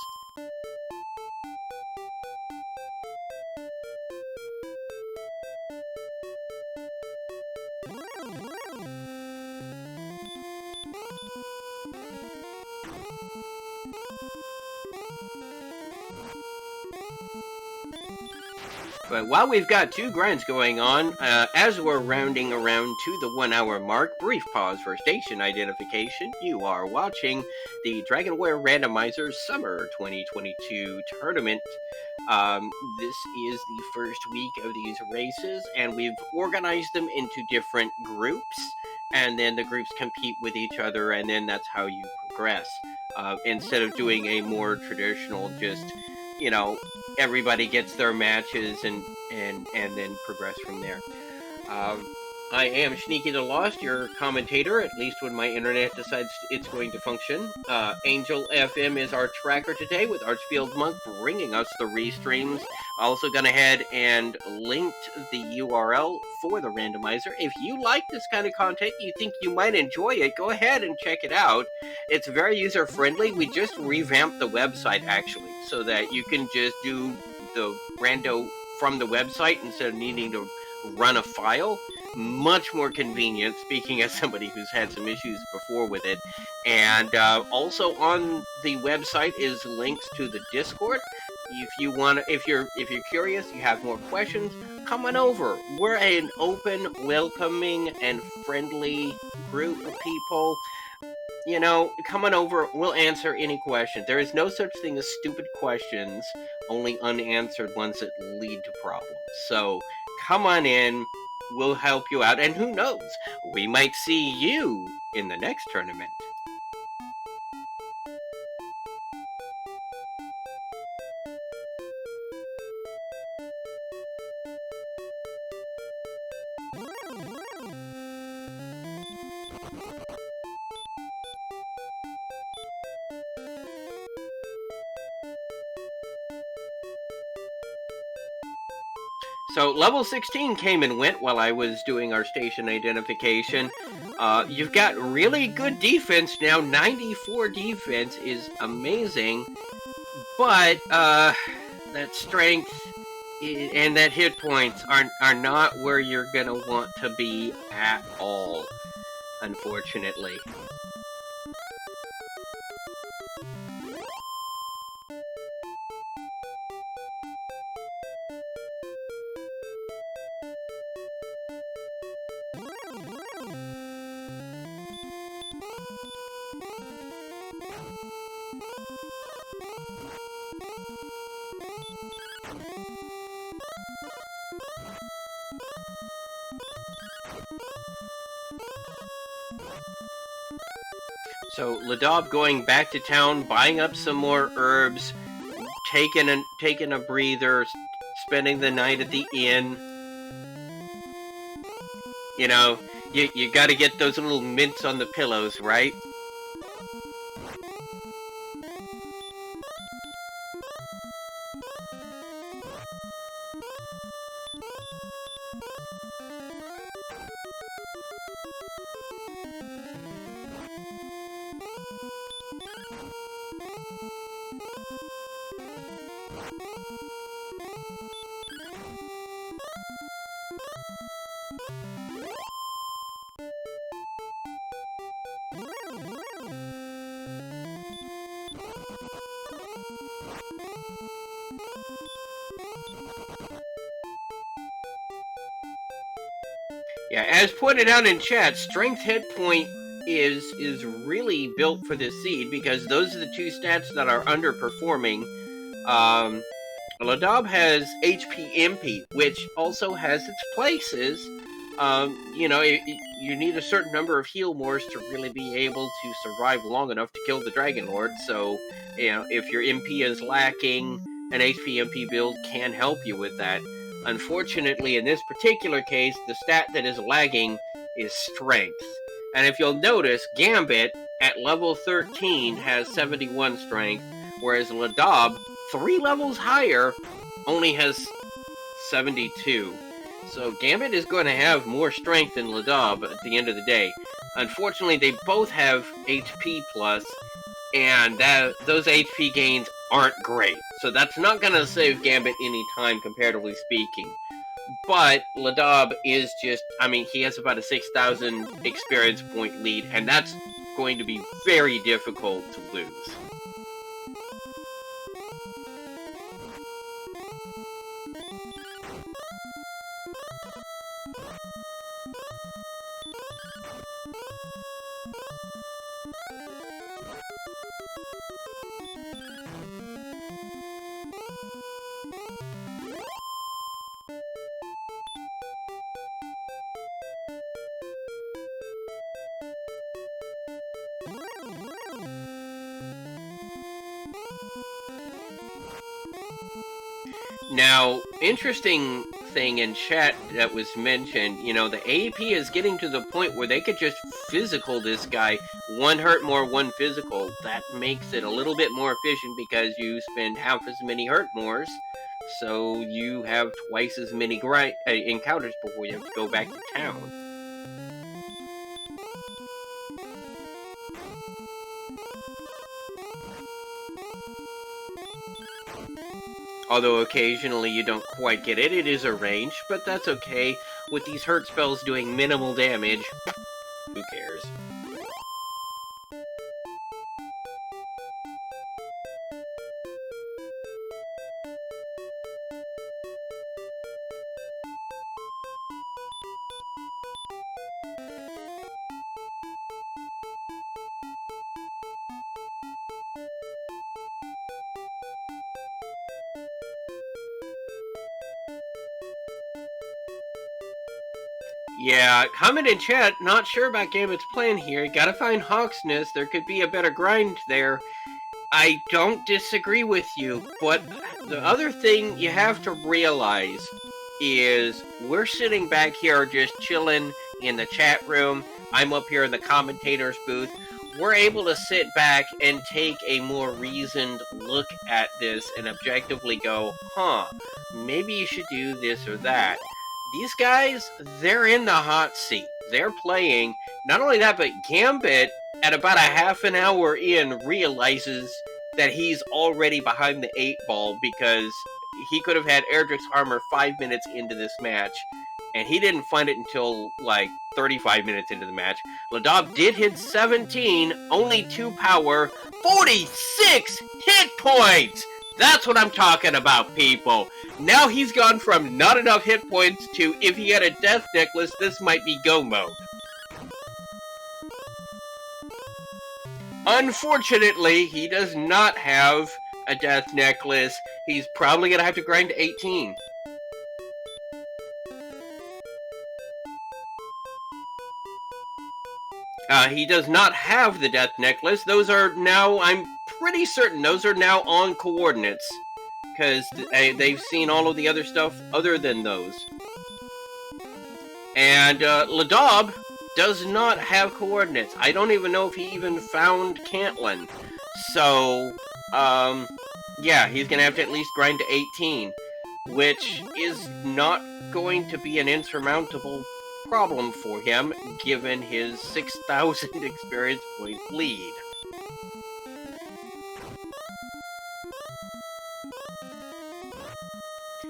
Speaker 1: But while we've got two grinds going on, as we're rounding around to the 1 hour mark, brief pause for station identification. You are watching the Dragonlord Randomizer Summer 2022 tournament. This is the first week of these races, and we've organized them into different groups, and then the groups compete with each other, and then that's how you progress. Instead of doing a more traditional, just, you know, everybody gets their matches and then progress from there. I am Sneaky the Lost, your commentator, at least when my internet decides it's going to function. Angel FM is our tracker today, with Archfield Monk bringing us the restreams. Also gone ahead and linked the URL for the randomizer. If you like this kind of content, you think you might enjoy it, go ahead and check it out. It's very user-friendly. We just revamped the website, actually, so that you can just do the rando from the website instead of needing to run a file. Much more convenient, speaking as somebody who's had some issues before with it. And also on the website is links to the Discord. If you want, if you're curious, you have more questions, come on over. We're an open, welcoming, and friendly group of people. You know, come on over, we'll answer any question. There is no such thing as stupid questions, only unanswered ones that lead to problems. So, come on in, we'll help you out, and who knows, we might see you in the next tournament. So level 16 came and went while I was doing our station identification. You've got really good defense now. 94 defense is amazing. But that strength And that hit points are not where you're gonna want to be at all, unfortunately. So Ladov going back to town, buying up some more herbs, taking a breather, spending the night at the inn. You know, you got to get those little mints on the pillows, right? Yeah, as pointed out in chat, strength hit point is really built for this seed because those are the two stats that are underperforming. Ladab has HP MP, which also has its places. You need a certain number of heal mores to really be able to survive long enough to kill the Dragonlord. So, if your MP is lacking, an HP MP build can help you with that. Unfortunately, in this particular case, the stat that is lagging is strength. And if you'll notice, Gambit at level 13 has 71 strength, whereas Ladab, 3 levels higher, only has 72. So Gambit is going to have more strength than Ladab at the end of the day. Unfortunately, they both have HP plus, and those HP gains aren't great. So that's not going to save Gambit any time, comparatively speaking. But Ladab is just, he has about a 6,000 experience point lead, and that's going to be very difficult to lose. Now, interesting thing in chat that was mentioned, the AAP is getting to the point where they could just physical this guy, 1 hurt more, 1 physical. That makes it a little bit more efficient because you spend half as many hurt mores, so you have twice as many encounters before you have to go back to town. Although occasionally you don't quite get it, it is a range, but that's okay. With these hurt spells doing minimal damage, who cares? Yeah, comment in chat, not sure about Gambit's plan here. Gotta find Hawksness, there could be a better grind there. I don't disagree with you, but the other thing you have to realize is we're sitting back here just chilling in the chat room. I'm up here in the commentator's booth. We're able to sit back and take a more reasoned look at this and objectively go, maybe you should do this or that. These guys, they're in the hot seat. They're playing. Not only that, but Gambit, at about a half an hour in, realizes that he's already behind the 8 ball because he could have had Erdrick's armor 5 minutes into this match, and he didn't find it until like 35 minutes into the match. Ladab did hit 17, only 2 power, 46 hit points! That's what I'm talking about, people. Now he's gone from not enough hit points to, if he had a death necklace, this might be go mode. Unfortunately, he does not have a death necklace. He's probably going to have to grind to 18. He does not have the death necklace. Those are now, I'm pretty certain, those are now on coordinates. Because they've seen all of the other stuff other than those. And Ladab does not have coordinates. I don't even know if he even found Cantlin. So, yeah, he's going to have to at least grind to 18. Which is not going to be an insurmountable problem for him, given his 6,000 experience point lead.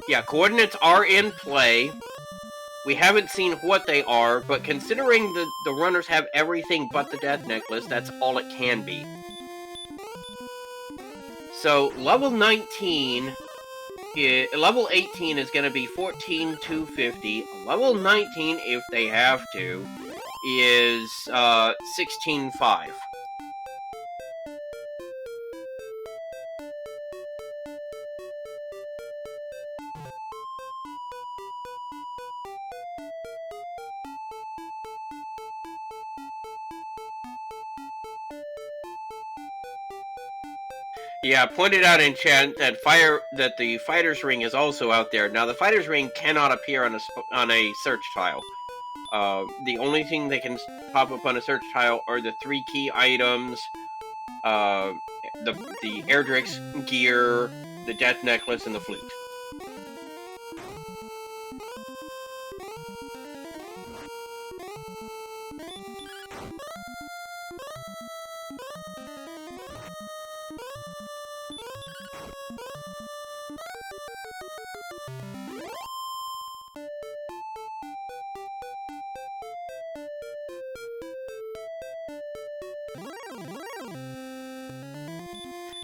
Speaker 1: Yeah, coordinates are in play. We haven't seen what they are, but considering the runners have everything but the death necklace, that's all it can be. So, level 19... level 18 is going to be 14,250. Level 19, if they have to, is 16,500. Yeah, pointed out in chat that the fighter's ring is also out there. Now, the fighter's ring cannot appear on a search tile. The only thing that can pop up on a search tile are the 3 key items, the Erdrick's gear, the death necklace, and the flute.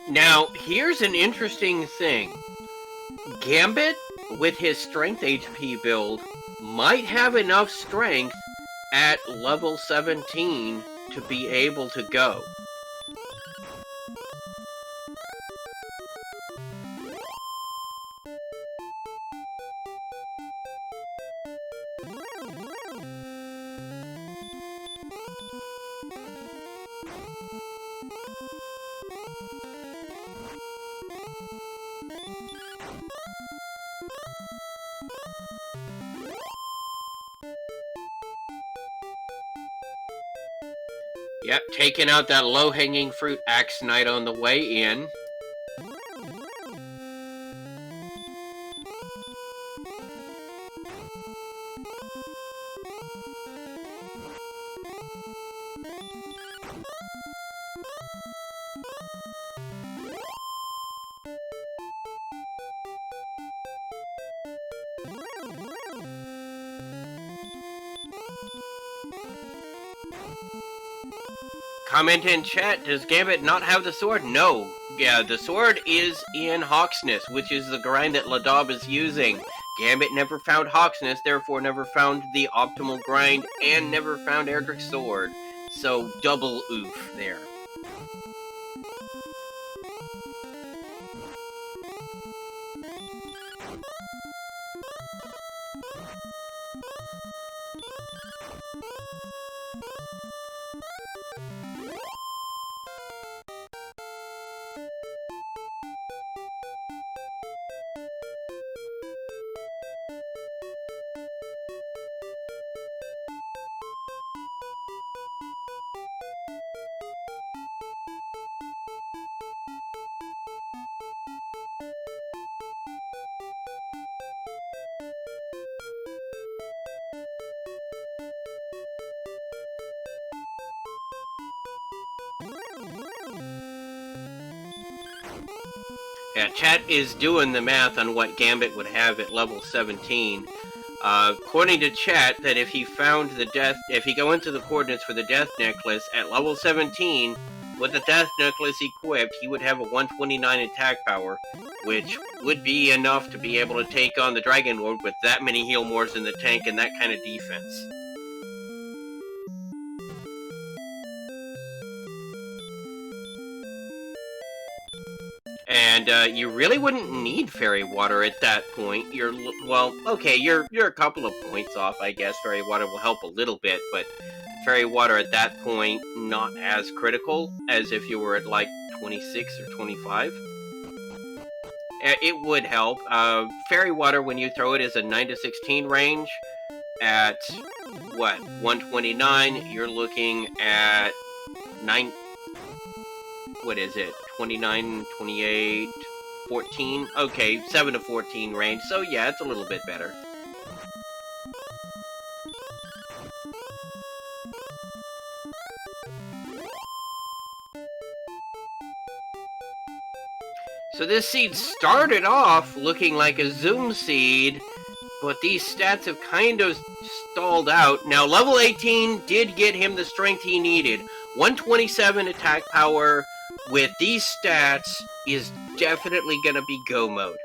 Speaker 1: Now, here's an interesting thing. Gambit, with his strength HP build, might have enough strength at level 17 to be able to go. Yep, taking out that low-hanging fruit Axe Knight on the way in. Comment in chat, does Gambit not have the sword? No. Yeah, the sword is in Hawksness, which is the grind that Ladab is using. Gambit never found Hawksness, therefore never found the optimal grind, and never found Erdrick's sword. So, double oof there. Yeah, chat is doing the math on what Gambit would have at level 17. According to chat, that if he found the if he go into the coordinates for the death necklace at level 17, with the death necklace equipped, he would have a 129 attack power, which would be enough to be able to take on the Dragonlord with that many heal mores in the tank and that kind of defense. And you really wouldn't need fairy water at that point. Well, okay, you're a couple of points off, I guess. Fairy water will help a little bit, but fairy water at that point not as critical as if you were at like 26 or 25. It would help. Fairy water, when you throw it, is a 9 to 16 range. At what, 129, you're looking at 9. What is it? 29, 28, 14? Okay, 7 to 14 range. So yeah, it's a little bit better. So this seed started off looking like a Zoom seed, but these stats have kind of stalled out. Now, level 18 did get him the strength he needed. 127 attack power with these stats is definitely going to be go mode.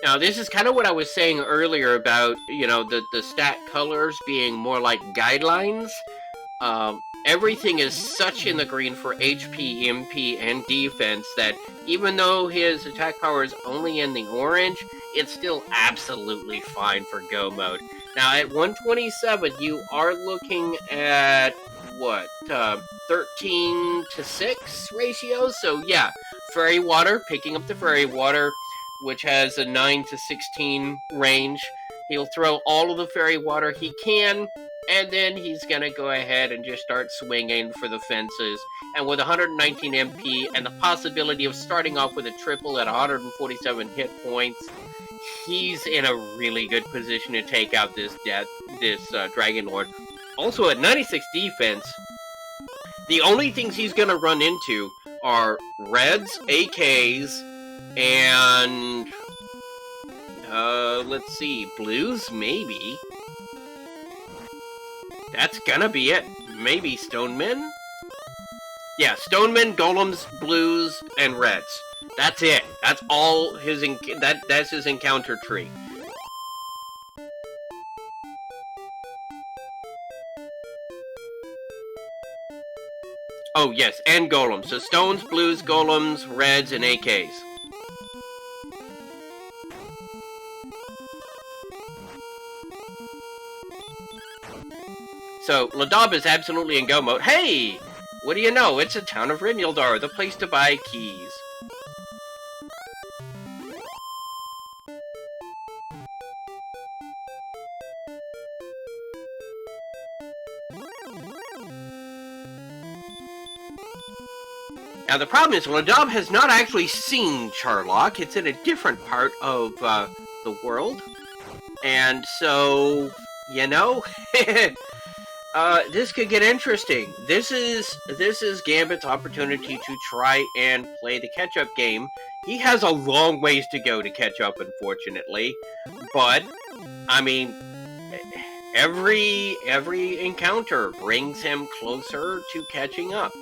Speaker 1: Now, this is kind of what I was saying earlier about, the stat colors being more like guidelines. Everything is such in the green for HP, MP, and defense that even though his attack power is only in the orange, it's still absolutely fine for go mode. Now, at 127, you are looking at, what, 13 to 6 ratio? So, yeah, Fairy Water, picking up the Fairy Water, which has a 9 to 16 range. He'll throw all of the Fairy Water he can, and then he's going to go ahead and just start swinging for the fences. And with 119 MP and the possibility of starting off with a triple at 147 hit points, he's in a really good position to take out this Dragonlord. Also at 96 defense, the only things he's going to run into are reds, AKs, and let's see, blues maybe. That's gonna be it. Maybe Stonemen? Yeah, Stonemen, Golems, Blues, and Reds. That's it. That's all his that's his encounter tree. Oh, yes, and Golems. So Stones, Blues, Golems, Reds, and AKs. So, Ladab is absolutely in go mode. Hey! What do you know? It's a town of Rimildar, the place to buy keys. Now, the problem is, Ladab has not actually seen Charlock. It's in a different part of the world. And so, this could get interesting. This is Gambit's opportunity to try and play the catch-up game. He has a long ways to go to catch up, unfortunately. But, I mean, every encounter brings him closer to catching up.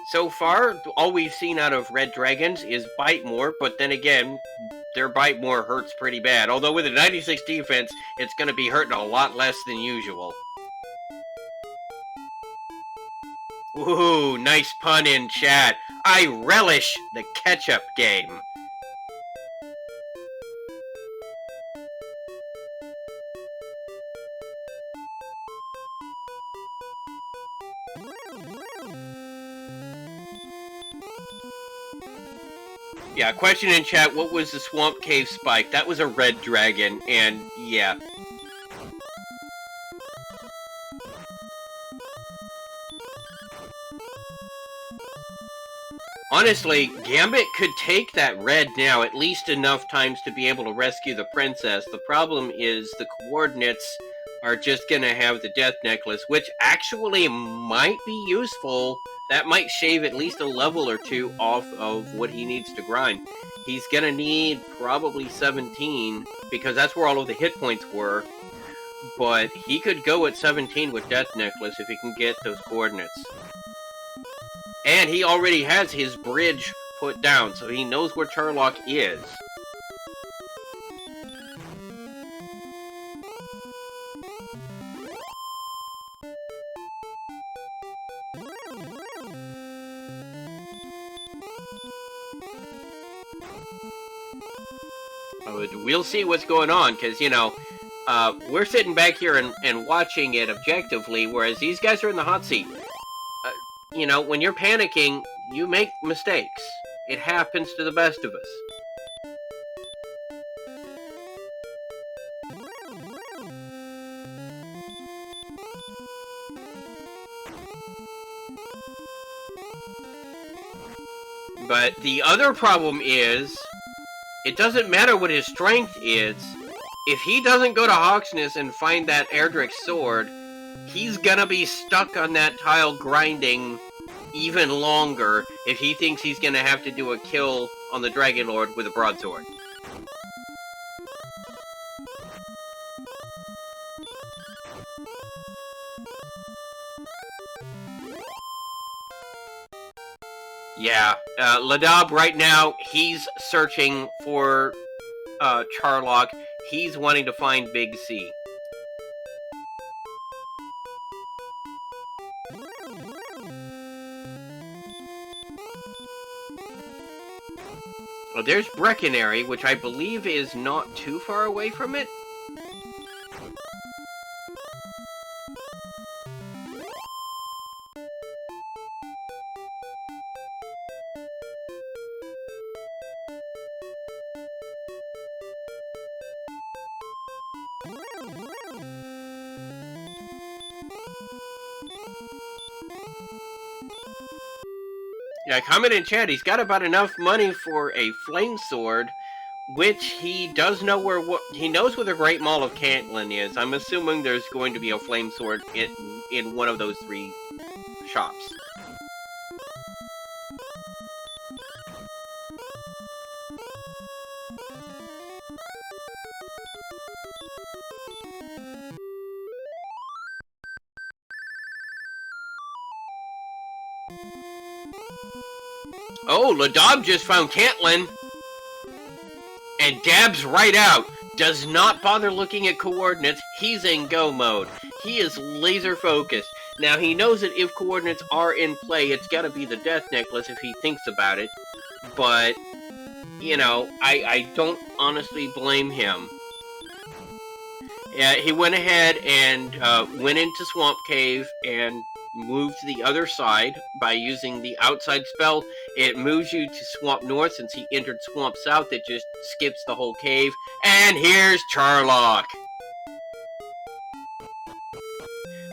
Speaker 1: So far, all we've seen out of Red Dragons is Bite More, but then again, their Bite More hurts pretty bad. Although with a 96 defense, it's going to be hurting a lot less than usual. Ooh, nice pun in chat. I relish the catch-up game. Yeah, question in chat, what was the Swamp Cave spike? That was a red dragon, and yeah. Honestly, Gambit could take that red now at least enough times to be able to rescue the princess. The problem is the coordinates are just gonna have the death necklace, which actually might be useful. That might shave at least a level or two off of what he needs to grind. He's gonna need probably 17, because that's where all of the hit points were. But he could go at 17 with Death Necklace if he can get those coordinates. And he already has his bridge put down, so he knows where Turlock is. We'll see what's going on, because, you know, we're sitting back here and watching it objectively, whereas these guys are in the hot seat. You know, when you're panicking, you make mistakes. It happens to the best of us. But the other problem is, it doesn't matter what his strength is. If he doesn't go to Hawksness and find that Erdrick sword, he's gonna be stuck on that tile grinding even longer if he thinks he's gonna have to do a kill on the Dragonlord with a broadsword. Yeah, Ladab right now, he's searching for Charlock. He's wanting to find Big C. Well, there's Breckenary, which I believe is not too far away from it. Yeah, comment in chat, he's got about enough money for a flame sword, which he does know where, he knows where the Great Mall of Caitlin is. I'm assuming there's going to be a flame sword in one of those 3 shops. Oh, Ladab just found Caitlin. And dabs right out. Does not bother looking at coordinates. He's in go mode. He is laser focused. Now, he knows that if coordinates are in play, it's gotta be the Death Necklace if he thinks about it. But, you know, I don't honestly blame him. Yeah, he went ahead and went into Swamp Cave and moved to the other side by using the outside spell. It moves you to Swamp North. Since he entered Swamp South, it just skips the whole cave. And here's Charlock.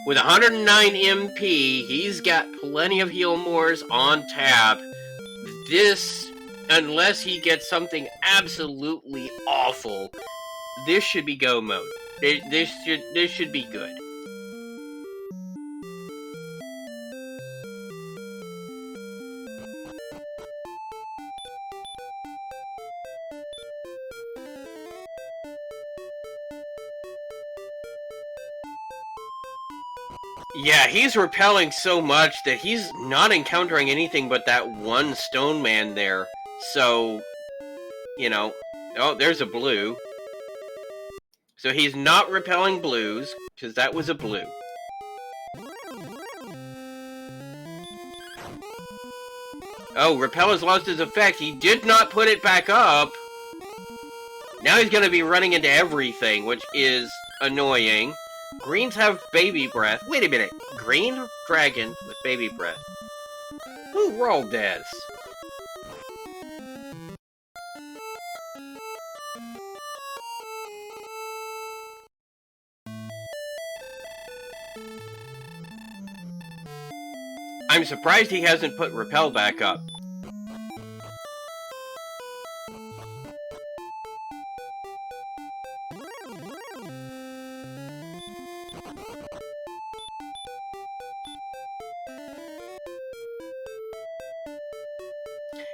Speaker 1: With 109 MP, he's got plenty of heal mores on tap. This, unless he gets something absolutely awful, this should be go mode. This should be good. Yeah, he's repelling so much that he's not encountering anything but that one stone man there. So, you know, oh, there's a blue. So he's not repelling blues, because that was a blue. Oh, repel has lost his effect. He did not put it back up. Now he's going to be running into everything, which is annoying. Greens have baby breath. Wait a minute. Green dragon with baby breath. Who rolled this? I'm surprised he hasn't put repel back up.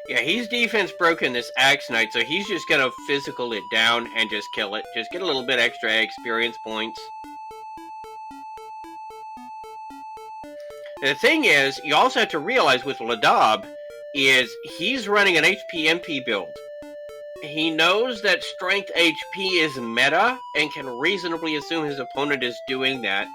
Speaker 1: Yeah, he's defense broken this Axe Knight, so he's just gonna physical it down and just kill it. Just get a little bit extra experience points. The thing is, you also have to realize with Ladab, is he's running an HP MP build. He knows that strength HP is meta, and can reasonably assume his opponent is doing that,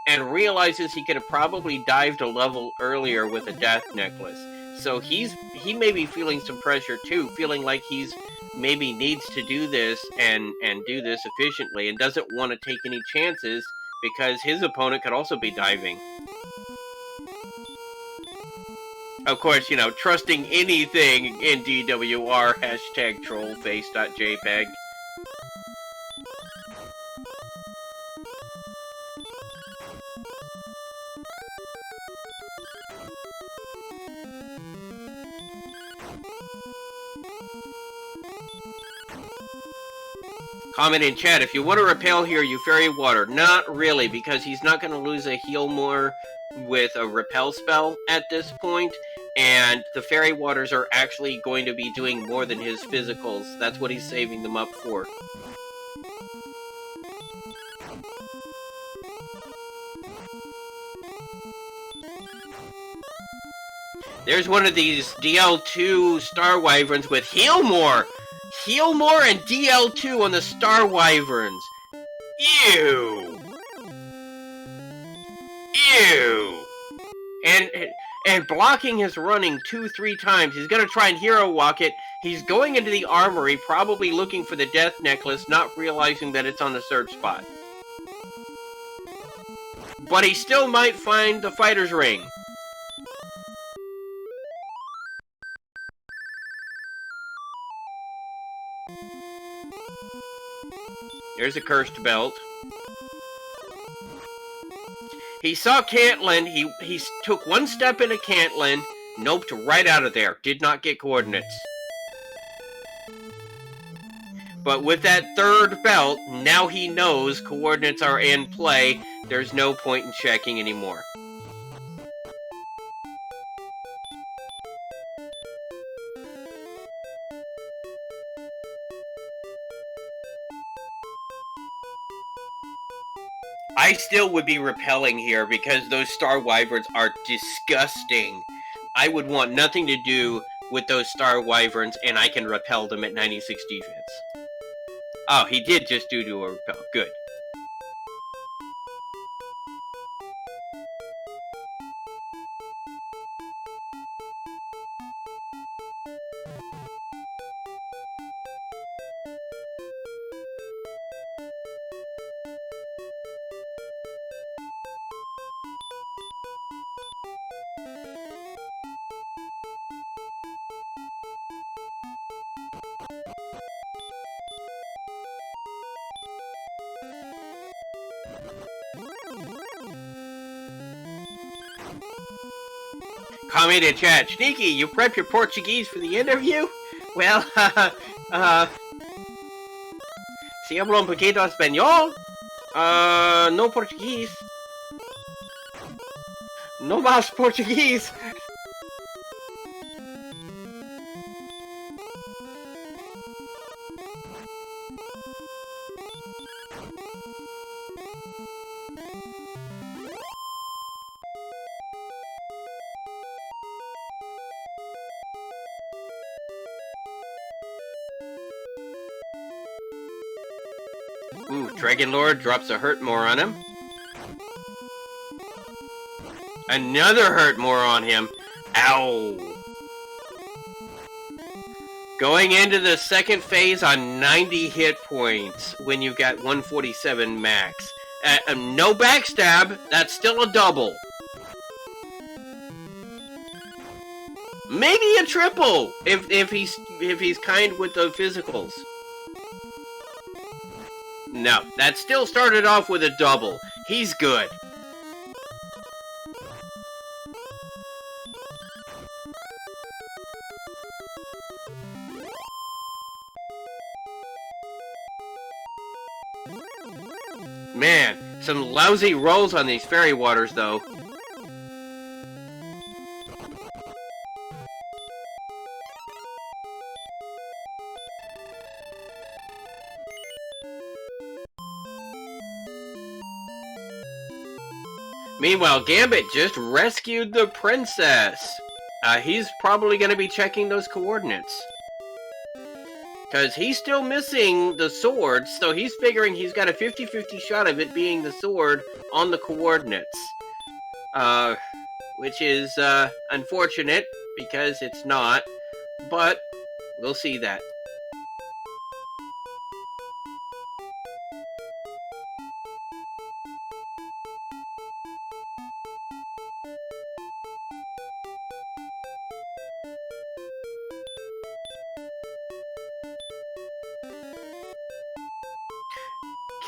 Speaker 1: and realizes he could have probably dived a level earlier with a death necklace. So he may be feeling some pressure too, feeling like he's maybe needs to do this and do this efficiently, and doesn't want to take any chances because his opponent could also be diving. Of course, you know, trusting anything in DWR, hashtag trollface.jpg. Comment in chat, if you want to repel here, you fairy water. Not really, because he's not going to lose a heal more with a repel spell at this point, and the fairy waters are actually going to be doing more than his physicals. That's what he's saving them up for. There's one of these DL2 Star Wyverns with Heal More! Heal More and DL2 on the Star Wyverns. Ew! Ew! And blocking his running 2-3 times. He's gonna try and hero walk it. He's going into the armory, probably looking for the death necklace, not realizing that it's on the search spot. But he still might find the fighter's ring. There's a cursed belt. He saw Cantlin. He took one step into Cantlin, noped right out of there. Did not get coordinates. But with that third belt, now he knows coordinates are in play. There's no point in checking anymore. I still would be repelling here because those Star Wyverns are disgusting. I would want nothing to do with those Star Wyverns, and I can repel them at 96 defense. Oh, he did just do a repel. Good. Comment in chat. Sneaky, you prep your Portuguese for the interview? Well, si hablo un poquito español? No Portuguese. No más Portuguese. Ooh, Dragonlord drops a hurt more on him. Another hurt more on him. Ow. Going into the second phase on 90 hit points when you've got 147 max. No backstab, that's still a double. Maybe a triple if he's kind with the physicals. No, that still started off with a double. He's good. Man, some lousy rolls on these fairy waters, though. Meanwhile, Gambit just rescued the princess. He's probably going to be checking those coordinates. Because he's still missing the sword, so he's figuring he's got a 50-50 shot of it being the sword on the coordinates. Which is unfortunate, because it's not, but we'll see that.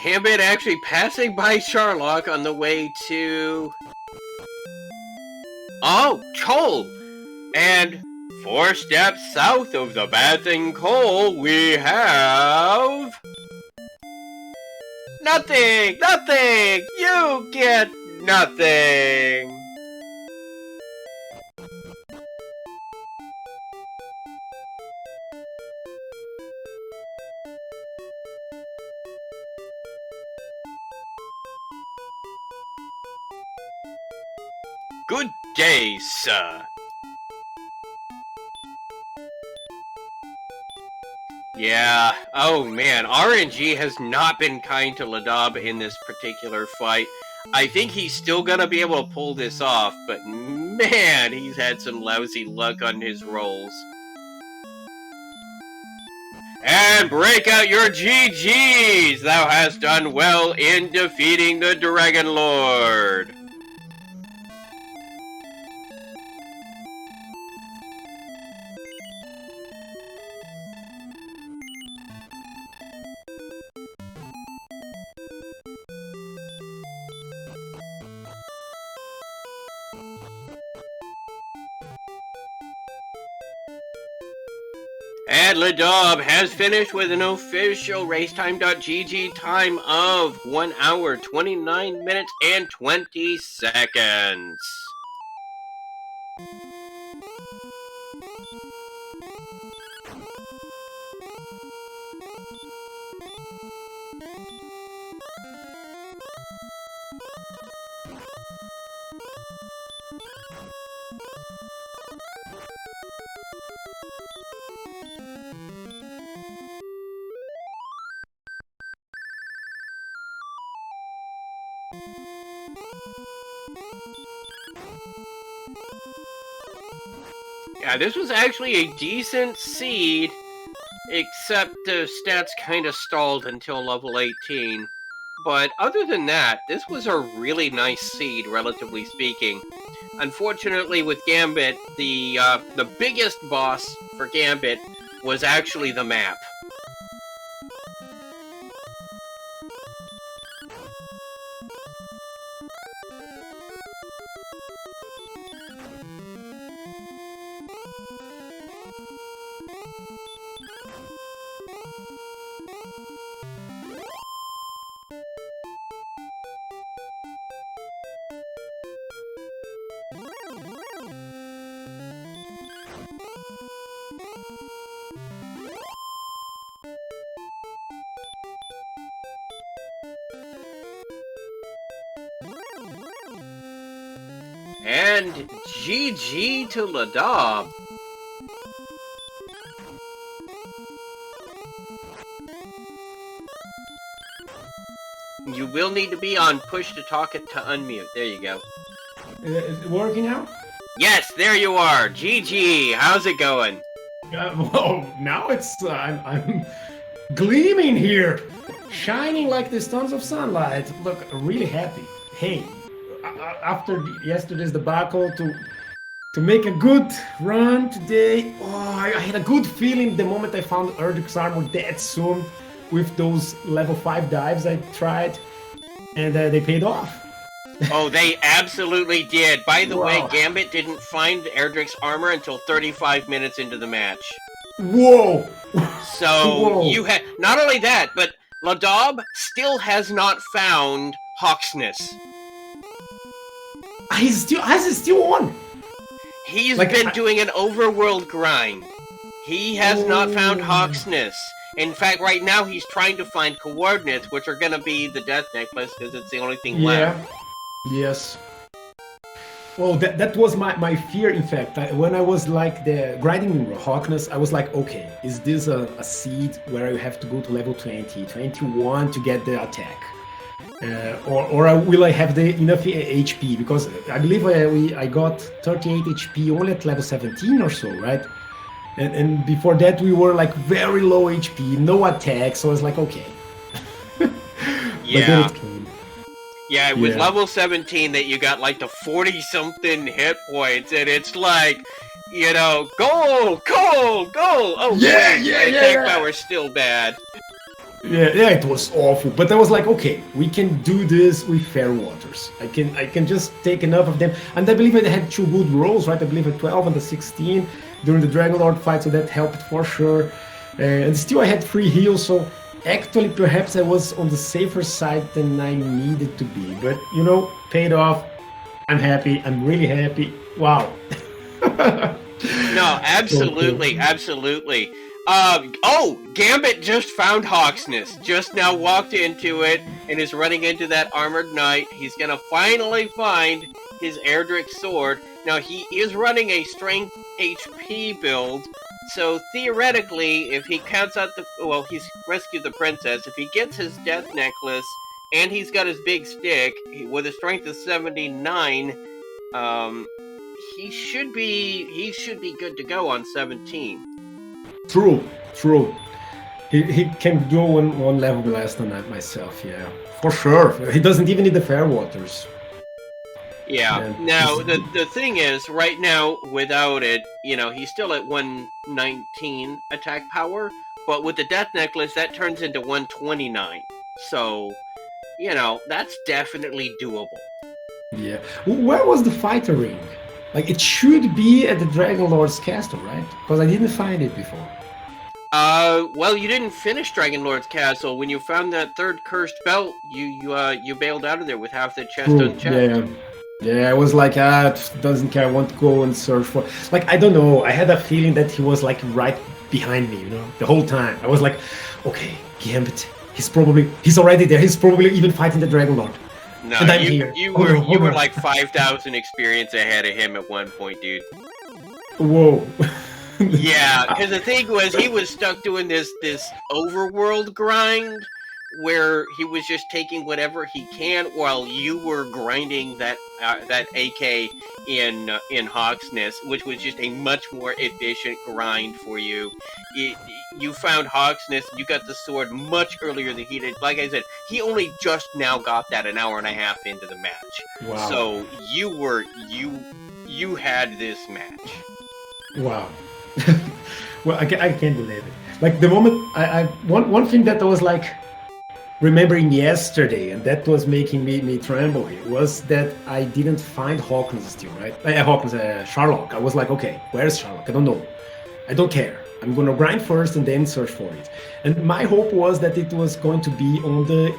Speaker 1: Gambit actually passing by Sharlock on the way to... Oh, Cole! And 4 steps south of the Bathing Cole, we have... Nothing! Nothing! You get nothing! Good day, sir. Yeah, oh man, RNG has not been kind to Ladab in this particular fight. I think he's still gonna be able to pull this off, but man, he's had some lousy luck on his rolls. And break out your GGs! Thou hast done well in defeating the Dragonlord. And Ladab has finished with an official racetime.gg time of 1 hour, 29 minutes, and 20 seconds. Yeah, this was actually a decent seed, except the stats kind of stalled until level 18. But other than that, this was a really nice seed, relatively speaking. Unfortunately, with Gambit, the biggest boss for Gambit was actually the map. And GG to Ladab. You will need to be on push to talk it to unmute. There you go.
Speaker 2: Is it working now?
Speaker 1: Yes, there you are. GG. How's it going?
Speaker 2: Well, now it's I'm gleaming here, shining like the tons of sunlight. Look, really happy. Hey, after yesterday's debacle, to make a good run today. Oh, I had a good feeling the moment I found Erdrick's armor that soon with those level 5 dives I tried, and they paid off.
Speaker 1: Oh, they absolutely did. By the way, Gambit didn't find Erdrick's armor until 35 minutes into the match.
Speaker 2: Whoa!
Speaker 1: So
Speaker 2: Whoa.
Speaker 1: you had not only that, but Ladob still has not found Hawksness.
Speaker 2: He's still on.
Speaker 1: He's been doing an overworld grind. He has not found Hawksness. In fact, right now he's trying to find coordinates, which are going to be the Death Necklace, because it's the only thing left.
Speaker 2: Yes. Well, that was my fear, in fact. When I was like grinding Hawkness, I was like, okay, is this a seed where you have to go to level 20, 21 to get the attack? Or will I have enough HP? Because I believe I got 38 HP only at level 17 or so, right? And before that we were like very low HP, no attack, so I was like, okay.
Speaker 1: Yeah. Yeah, with level 17 that you got like the 40-something hit points, and it's like, you know, goal! Oh, attack power's still bad.
Speaker 2: Yeah, it was awful. But I was like, okay, we can do this with fair waters. I can just take enough of them. And I believe I had 2 good rolls, right? I believe a 12 and a 16 during the Dragonlord fight, so that helped for sure. And still I had 3 heals, so actually perhaps I was on the safer side than I needed to be. But, you know, paid off. I'm happy. I'm really happy. Wow.
Speaker 1: No, absolutely, absolutely. Gambit just found Hawksness. Just now walked into it and is running into that armored knight. He's gonna finally find his Erdrick sword. Now, he is running a strength HP build, so theoretically, if he counts out he's rescued the princess. If he gets his death necklace and he's got his big stick with a strength of 79, he should be good to go on 17.
Speaker 2: True. He can go one level less than that myself, yeah. For sure. He doesn't even need the fair waters.
Speaker 1: Yeah. Now, the thing is, right now, without it, you know, he's still at 119 attack power, but with the death necklace, that turns into 129. So, you know, that's definitely doable.
Speaker 2: Yeah. Where was the fighter ring? Like, it should be at the Dragonlord's castle, right? Because I didn't find it before.
Speaker 1: Well, you didn't finish Dragonlord's castle. When you found that third cursed belt, you bailed out of there with half the chest unchecked.
Speaker 2: Yeah, I was like, doesn't care, I want to go and search for... Like, I don't know, I had a feeling that he was, like, right behind me, you know, the whole time. I was like, okay, Gambit, he's already there, he's probably even fighting the Dragonlord.
Speaker 1: No,
Speaker 2: and I'm here.
Speaker 1: You were like 5,000 experience ahead of him at one point, dude.
Speaker 2: Whoa.
Speaker 1: Yeah, because the thing was, he was stuck doing this overworld grind where he was just taking whatever he can while you were grinding that AK in Hawksness, which was just a much more efficient grind for you. You found Hawksness, you got the sword much earlier than he did. Like I said, he only just now got that an hour and a half into the match.
Speaker 2: Wow.
Speaker 1: So you had this match.
Speaker 2: Wow. Well, I can't believe it. Like, the moment one thing that I was like remembering yesterday, and that was making me tremble here, was that I didn't find Hawkins still, right? Sherlock. I was like, okay, where's Sherlock? I don't know. I don't care. I'm gonna grind first and then search for it. And my hope was that it was going to be on the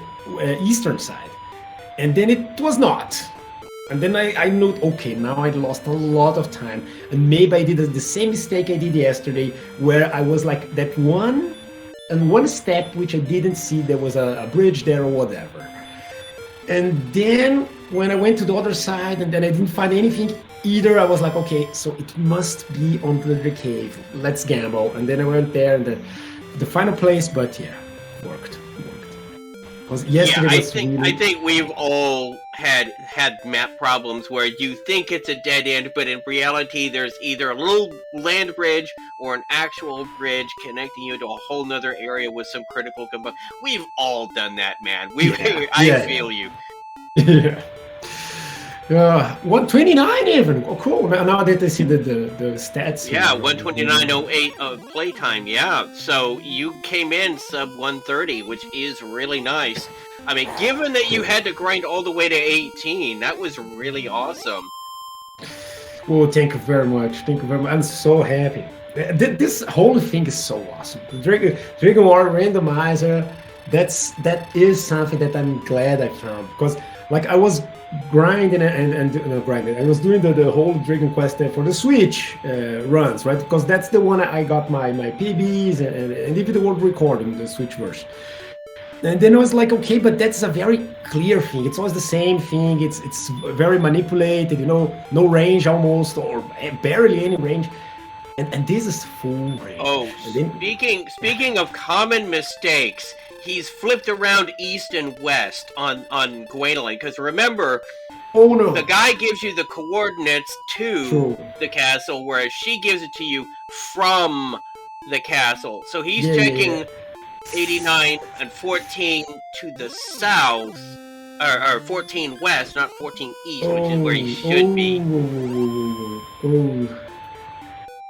Speaker 2: eastern side, and then it was not. And then I knew, okay, now I lost a lot of time, and maybe I did the same mistake I did yesterday, where I was like that one step which I didn't see there was a bridge there or whatever. And then when I went to the other side and then I didn't find anything either, I was like, okay, so it must be on the cave. Let's gamble. And then I went there and the final place, but yeah, worked. Because yesterday
Speaker 1: I think we've all had map problems where you think it's a dead end, but in reality there's either a little land bridge or an actual bridge connecting you to a whole nother area with some critical component. We've all done that, man. I feel you.
Speaker 2: Yeah. 129 even. Oh, cool. Now that I see the stats.
Speaker 1: Yeah, 129.08 playtime. Yeah. So you came in sub 130, which is really nice. I mean, given that you had to grind all the way to 18, that was really awesome.
Speaker 2: Oh, thank you very much. I'm so happy. This whole thing is so awesome. The Dragonlord Randomizer, that is something that I'm glad I found, because like I was grinding and no, grinding. I was doing the whole Dragon Quest for the Switch runs, right? Because that's the one I got my PBs and even the world record in the Switch version. And then I was like, okay, but that's a very clear thing. It's always the same thing. It's very manipulated, no range almost, or barely any range. And this is full range.
Speaker 1: Oh,
Speaker 2: then,
Speaker 1: speaking of common mistakes, he's flipped around east and west on Gwendolyn. Because remember,
Speaker 2: oh no,
Speaker 1: the guy gives you the coordinates to
Speaker 2: True.
Speaker 1: the castle, whereas she gives it to you from the castle. So he's checking 89 and 14 to the south, or 14 west, not 14 east, which is where you should be.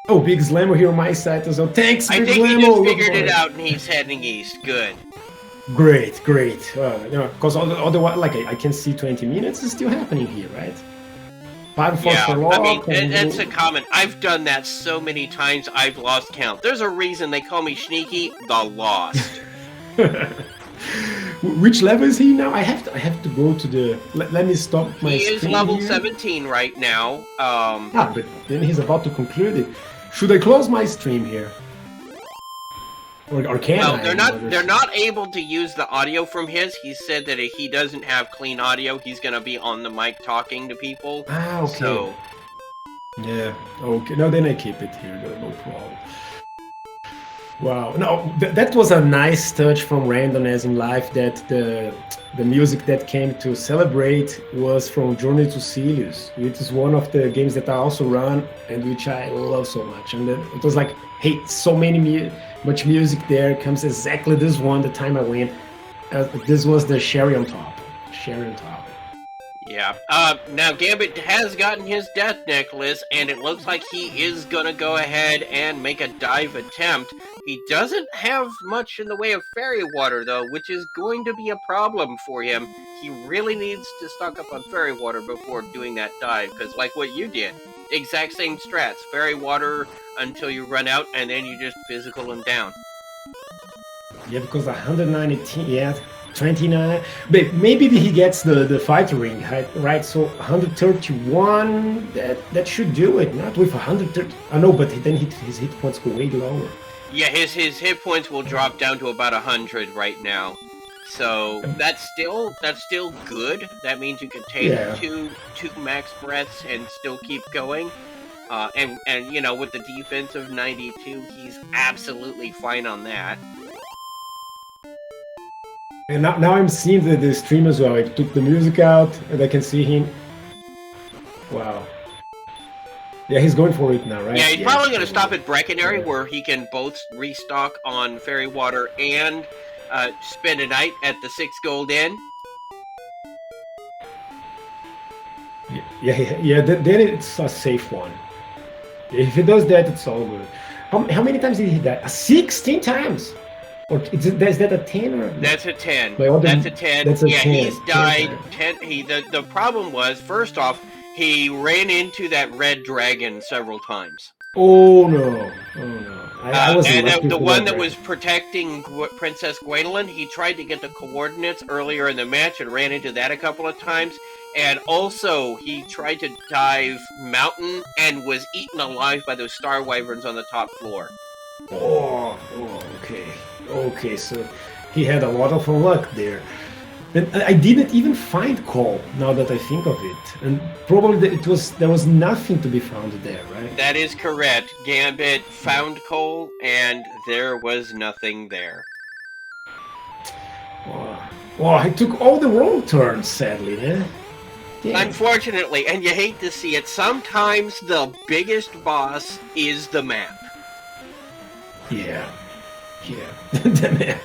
Speaker 2: Oh, Big Slammer here on my side as well. Thanks, Big
Speaker 1: I think
Speaker 2: Slammer.
Speaker 1: he just figured it out and he's heading east. Good.
Speaker 2: Great. Because otherwise, like I can see 20 minutes is still happening here, right? 5 for lock.
Speaker 1: I mean, that's a common. I've done that so many times I've lost count. There's a reason they call me Sneaky the Lost.
Speaker 2: Which level is he now? I have to go to the. Let me stop my.
Speaker 1: He is level
Speaker 2: here.
Speaker 1: 17 right now.
Speaker 2: But then he's about to conclude it. Should I close my stream here? Or can I?
Speaker 1: They're not able to use the audio from his. He said that if he doesn't have clean audio, he's gonna be on the mic talking to people.
Speaker 2: Ah, okay.
Speaker 1: So,
Speaker 2: yeah, okay. No, then I keep it here. No problem. Wow. No, that was a nice touch from Randomizer in life. That the music that came to celebrate was from Journey to Silius, which is one of the games that I also run and which I love so much. And it was like, hey, so much music there comes exactly this one. The time I went, this was the cherry on top.
Speaker 1: Yeah. Now Gambit has gotten his death necklace, and it looks like he is gonna go ahead and make a dive attempt. He doesn't have much in the way of fairy water, though, which is going to be a problem for him. He really needs to stock up on fairy water before doing that dive, because like what you did, exact same strats. Fairy water until you run out, and then you just physical him down.
Speaker 2: Yeah, because 119, yeah, 29. But maybe he gets the fighter ring, right? So 131, that should do it. Not with 130. I know, but then his hit points go way lower.
Speaker 1: Yeah, his hit points will drop down to about 100 right now. So that's still good. That means you can take two max breaths and still keep going. And with the defense of 92, he's absolutely fine on that.
Speaker 2: And now I'm seeing the stream as well. I took the music out and I can see him. Wow. Yeah, he's going for it now, right?
Speaker 1: Yeah, he's probably going to stop at Breckenary, where he can both restock on fairy water and spend a night at the 6 Gold Inn.
Speaker 2: Yeah. Then it's a safe one. If he does that, it's all good. How many times did he die? 16 times. Or is that a 10 or?
Speaker 1: That's a 10.
Speaker 2: Like,
Speaker 1: that's a 10.
Speaker 2: That's a 10.
Speaker 1: He's died 10. The problem was, first off, he ran into that red dragon several times.
Speaker 2: Oh no! I was
Speaker 1: and the one that was protecting Princess Gwendolyn, he tried to get the coordinates earlier in the match and ran into that a couple of times. And also, he tried to dive mountain and was eaten alive by those star wyverns on the top floor.
Speaker 2: Oh, okay. So he had a lot of luck there. But I didn't even find coal, now that I think of it. And probably there was nothing to be found there, right?
Speaker 1: That is correct. Gambit found coal, and there was nothing there.
Speaker 2: Well, I took all the wrong turns, sadly, eh? Yeah.
Speaker 1: Unfortunately, and you hate to see it, sometimes the biggest boss is the map.
Speaker 2: Yeah. The map.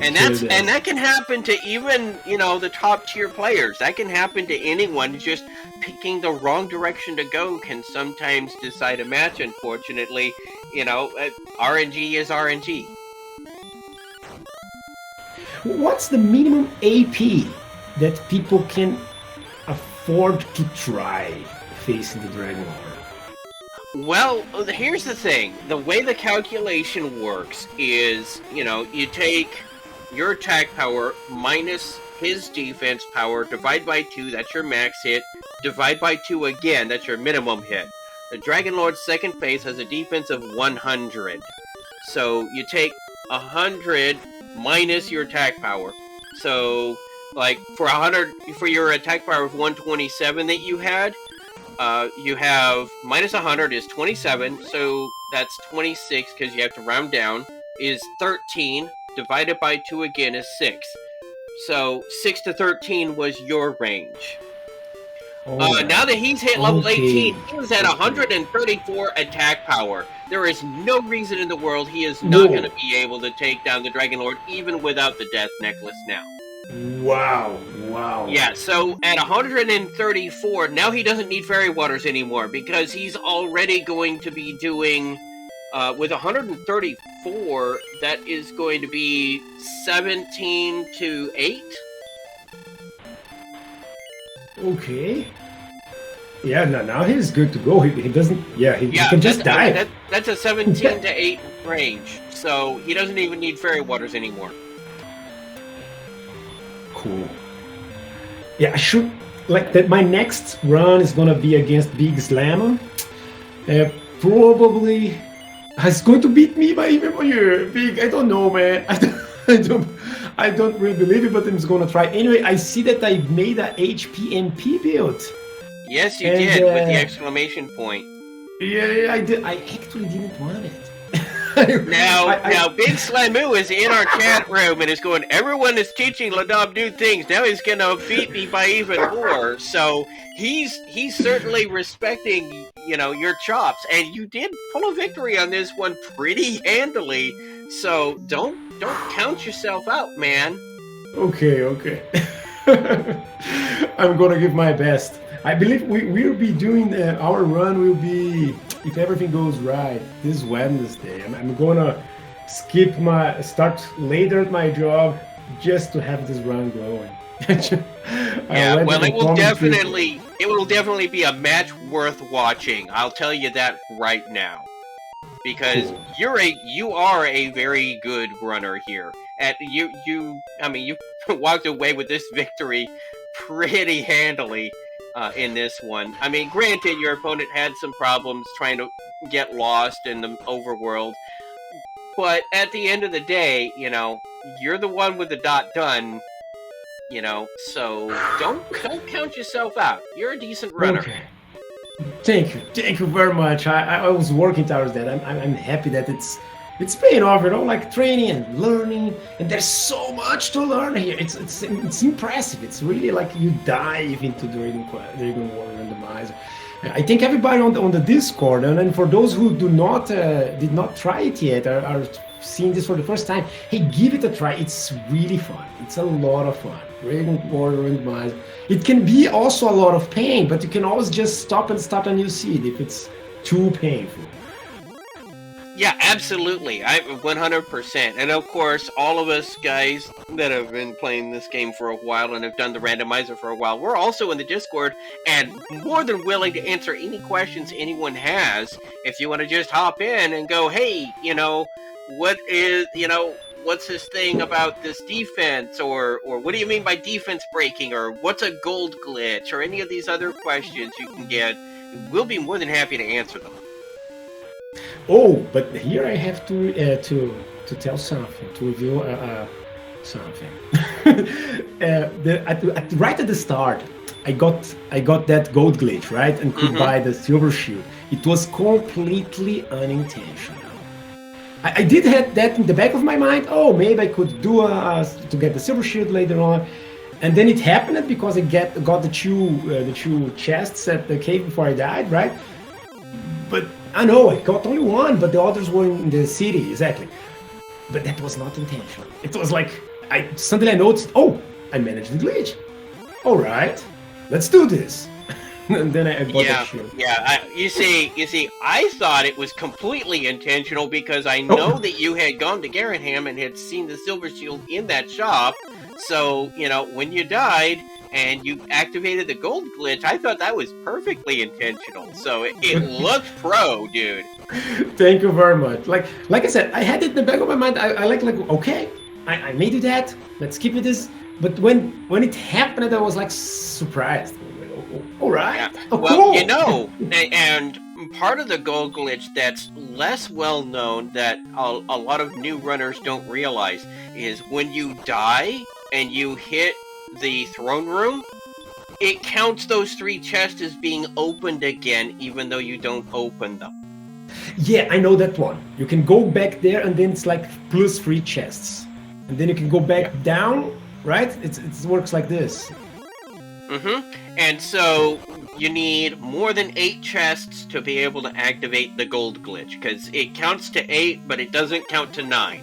Speaker 2: And
Speaker 1: that can happen to even, the top tier players. That can happen to anyone. Just picking the wrong direction to go can sometimes decide a match, unfortunately. RNG is RNG.
Speaker 2: What's the minimum AP that people can afford to try facing the Dragonlord?
Speaker 1: Well, here's the thing. The way the calculation works is, you take your attack power minus his defense power, divide by 2, that's your max hit, divide by 2 again, that's your minimum hit. The Dragonlord's second phase has a defense of 100. So you take 100 minus your attack power. So, like, for your attack power of 127 that you had, you have minus 100 is 27, so that's 26 because you have to round down, is 13, divided by 2 again is 6. So 6 to 13 was your range. Now that he's hit level 18, he was at 134 attack power. There is no reason in the world he is not going to be able to take down the Dragonlord, even without the Death Necklace now.
Speaker 2: Wow.
Speaker 1: Yeah, so at 134, now he doesn't need Fairy Waters anymore, because he's already going to be doing, with 134, that is going to be 17 to 8.
Speaker 2: Okay. Yeah, now he's good to go. He doesn't. Yeah, he can just die.
Speaker 1: I mean, that's a 17 to 8 range, so he doesn't even need Fairy Waters anymore.
Speaker 2: Cool. Yeah, I should like that. My next run is gonna be against Big Slammer. Probably he's going to beat me by even more. Big. I don't know, man. I don't really believe it, but I'm just gonna try. Anyway, I see that I made a HPMP build.
Speaker 1: Yes, you did, with the exclamation point.
Speaker 2: Yeah, I did. I actually didn't want it.
Speaker 1: Now, Big Slamu is in our chat room and is going, everyone is teaching Ladab new things. Now he's going to beat me by even more. So he's certainly respecting, your chops. And you did pull a victory on this one pretty handily. So don't count yourself out, man.
Speaker 2: Okay. I'm going to give my best. I believe we'll be doing our run will be, if everything goes right, this Wednesday. I'm gonna start later at my job just to have this run going.
Speaker 1: Yeah, well, it will definitely be a match worth watching. I'll tell you that right now, because cool. You are a very good runner here. And you walked away with this victory pretty handily. In this one. I mean, granted, your opponent had some problems trying to get lost in the overworld, but at the end of the day, you're the one with the dot done, so don't count yourself out. You're a decent runner.
Speaker 2: Okay. Thank you very much. I was working towards that. I'm happy that it's paying off, like training and learning, and there's so much to learn here. It's impressive. It's really like you dive into Dragonlord Randomizer. I think everybody on the Discord, and then for those who did not try it yet, are seeing this for the first time, hey, give it a try. It's really fun. It's a lot of fun. Dragonlord Randomizer. It can be also a lot of pain, but you can always just stop and start a new seed if it's too painful.
Speaker 1: Yeah, absolutely. 100%. And of course, all of us guys that have been playing this game for a while and have done the randomizer for a while, we're also in the Discord and more than willing to answer any questions anyone has. If you want to just hop in and go, hey, what's this thing about this defense? Or what do you mean by defense breaking? Or what's a gold glitch? Or any of these other questions you can get, we'll be more than happy to answer them.
Speaker 2: Oh, but here I have to tell something, to reveal something. Right at the start, I got that gold glitch, right, and could buy the silver shield. It was completely unintentional. I did have that in the back of my mind. Oh, maybe I could do to get the silver shield later on, and then it happened because I got the two chests at the cave before I died, right? But I know I got only one, but the others were in the city, exactly. But that was not intentional. It was like suddenly I noticed, oh, I managed the glitch. All right, let's do this. And then I bought the shield.
Speaker 1: Yeah. You see, I thought it was completely intentional because I know that you had gone to Garanham and had seen the silver shield in that shop. So when you died and you activated the gold glitch, I thought that was perfectly intentional. So it looked pro, dude.
Speaker 2: Thank you very much. Like I said, I had it in the back of my mind. I like okay, I may do that. Let's keep it this. But when it happened, I was like surprised. All right.
Speaker 1: Yeah.
Speaker 2: Oh,
Speaker 1: Well,
Speaker 2: cool.
Speaker 1: and part of the gold glitch that's less well known that a lot of new runners don't realize is when you die and you hit the throne room, it counts those 3 chests as being opened again, even though you don't open them.
Speaker 2: Yeah, I know that one. You can go back there, and then it's like plus 3 chests, and then you can go back down. Right? It works like this.
Speaker 1: And so you need more than 8 chests to be able to activate the gold glitch, because it counts to 8, but it doesn't count to 9,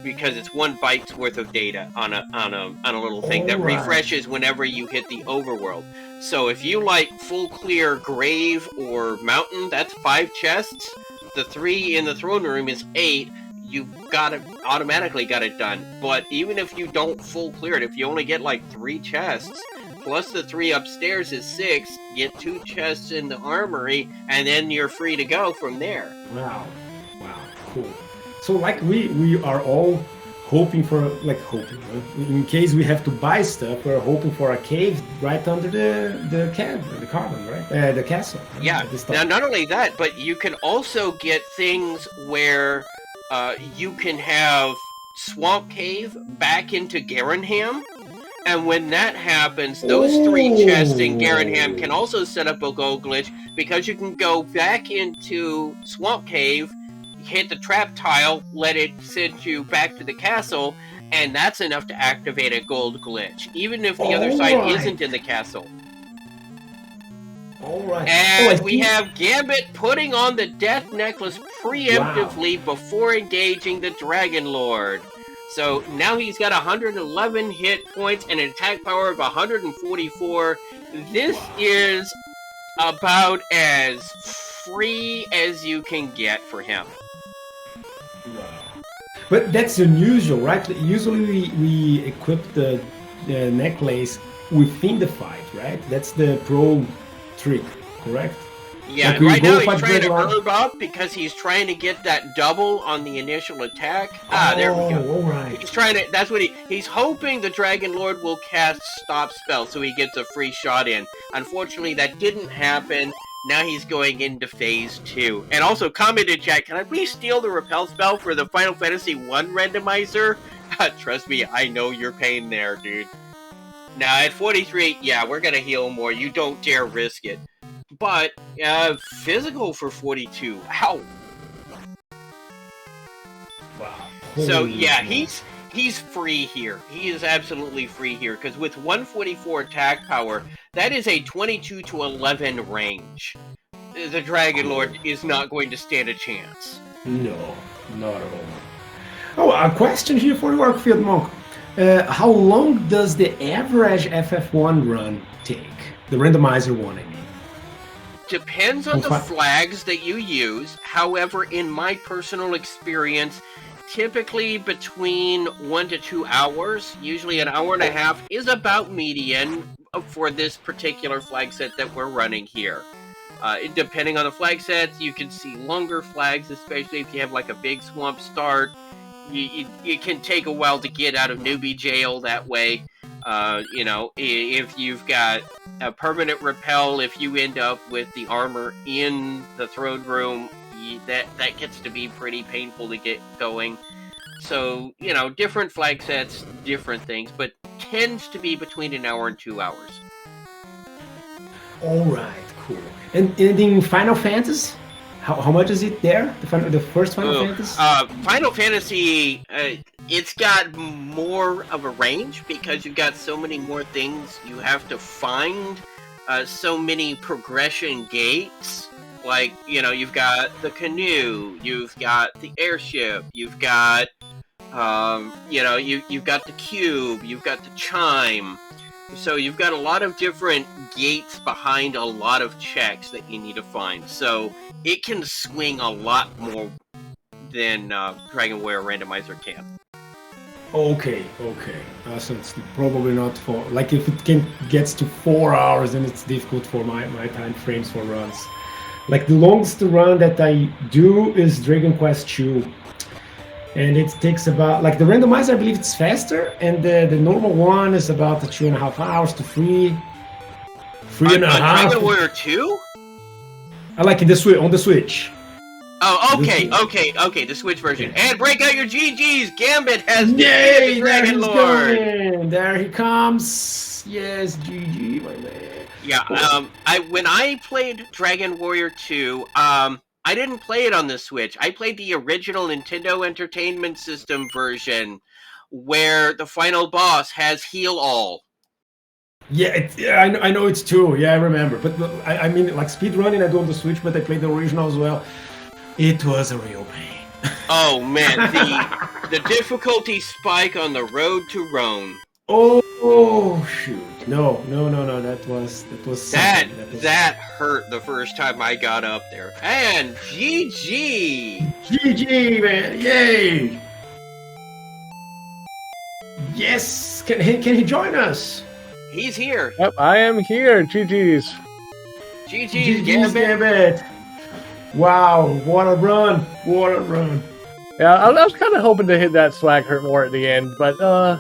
Speaker 1: because it's 1 byte's worth of data on a little thing that refreshes whenever you hit the overworld. So if you like full clear grave or mountain, that's 5 chests. The 3 in the throne room is 8. You've automatically got it done. But even if you don't full clear it, if you only get like 3 chests, plus the 3 upstairs is 6, get 2 chests in the armory, and then you're free to go from there.
Speaker 2: Wow, cool. So like we are all hoping for, in case we have to buy stuff, we're hoping for a cave right under the cavern, right? The castle.
Speaker 1: Yeah. Now, not only that, but you can also get things where you can have Swamp Cave back into Garenham, and when that happens, those 3 chests in Garenham can also set up a gold glitch, because you can go back into Swamp Cave, hit the trap tile, let it send you back to the castle, and that's enough to activate a gold glitch, even if the other side isn't in the castle.
Speaker 2: Alright.
Speaker 1: And we have Gambit putting on the death necklace preemptively before engaging the Dragonlord. So now he's got 111 hit points and an attack power of 144. This is about as free as you can get for him.
Speaker 2: But that's unusual, right? Usually we equip the necklace within the fight, right? That's the pro trick, correct?
Speaker 1: Yeah,
Speaker 2: like
Speaker 1: right now he's trying to herb up because he's trying to get that double on the initial attack. There we go.
Speaker 2: All right.
Speaker 1: He's trying to, that's what he's hoping the Dragonlord will cast Stop Spell so he gets a free shot in. Unfortunately, that didn't happen. Now he's going into phase 2. And also, comment in chat, can I please steal the repel spell for the Final Fantasy 1 randomizer? Trust me, I know your pain there, dude. Now, at 43, yeah, we're gonna heal more. You don't dare risk it. But, physical for 42. Ow!
Speaker 2: Wow.
Speaker 1: So, yeah, he's free here. He is absolutely free here, because with 144 attack power, that is a 22 to 11 range. The Dragonlord is not going to stand a chance.
Speaker 2: No, not at all. Oh, a question here for the Orcfield Monk. How long does the average FF1 run take? The randomizer one, I mean.
Speaker 1: Depends on the flags that you use. However, in my personal experience, typically between 1 to 2 hours, usually an hour and a half, is about median for this particular flag set that we're running here. Depending on the flag sets, you can see longer flags, especially if you have like a big swamp start. It can take a while to get out of newbie jail that way. You know, if you've got a permanent repel, if you end up with the armor in the throne room, that gets to be pretty painful to get going. So, you know, different flag sets, different things, but tends to be between an hour and 2 hours.
Speaker 2: Alright, cool. And in Final Fantasy? How much is it there? The first Final Fantasy?
Speaker 1: Final Fantasy, it's got more of a range because you've got so many more things you have to find, so many progression gates. Like, you know, you've got the canoe, you've got the airship, you've got, you know, you've got the cube, you've got the chime. So you've got a lot of different gates behind a lot of checks that you need to find. So it can swing a lot more than Dragonware Randomizer can.
Speaker 2: Okay. So it's probably not for, like, if it gets to 4 hours, then it's difficult for my time frames for runs. Like the longest run that I do is Dragon Quest II. And it takes about, like the randomizer, I believe it's faster, and the normal one is about 2.5 hours to 3. Three and a half.
Speaker 1: Dragon Warrior 2?
Speaker 2: I like it on the Switch.
Speaker 1: Oh, okay, the Switch version. Yeah. And break out your GGs! Gambit has defeated the Dragonlord!
Speaker 2: There he comes! Yes, GG, my man.
Speaker 1: Yeah, when I played Dragon Warrior 2, I didn't play it on the Switch. I played the original Nintendo Entertainment System version, where the final boss has heal all.
Speaker 2: Yeah, I know it's 2. Yeah, I remember. But I mean, like speedrunning, I do on the Switch, but I played the original as well. It was a real pain.
Speaker 1: Oh man, the difficulty spike on the road to Rome.
Speaker 2: Oh shoot! No, that was
Speaker 1: that hurt the first time I got up there. And GG,
Speaker 2: man, yay! Yes, can he join us?
Speaker 1: He's here.
Speaker 3: Yep, I am here. GG's.
Speaker 1: GG's, Gambit.
Speaker 2: Wow, what a run!
Speaker 3: Yeah, I was kind of hoping to hit that swag hurt more at the end, but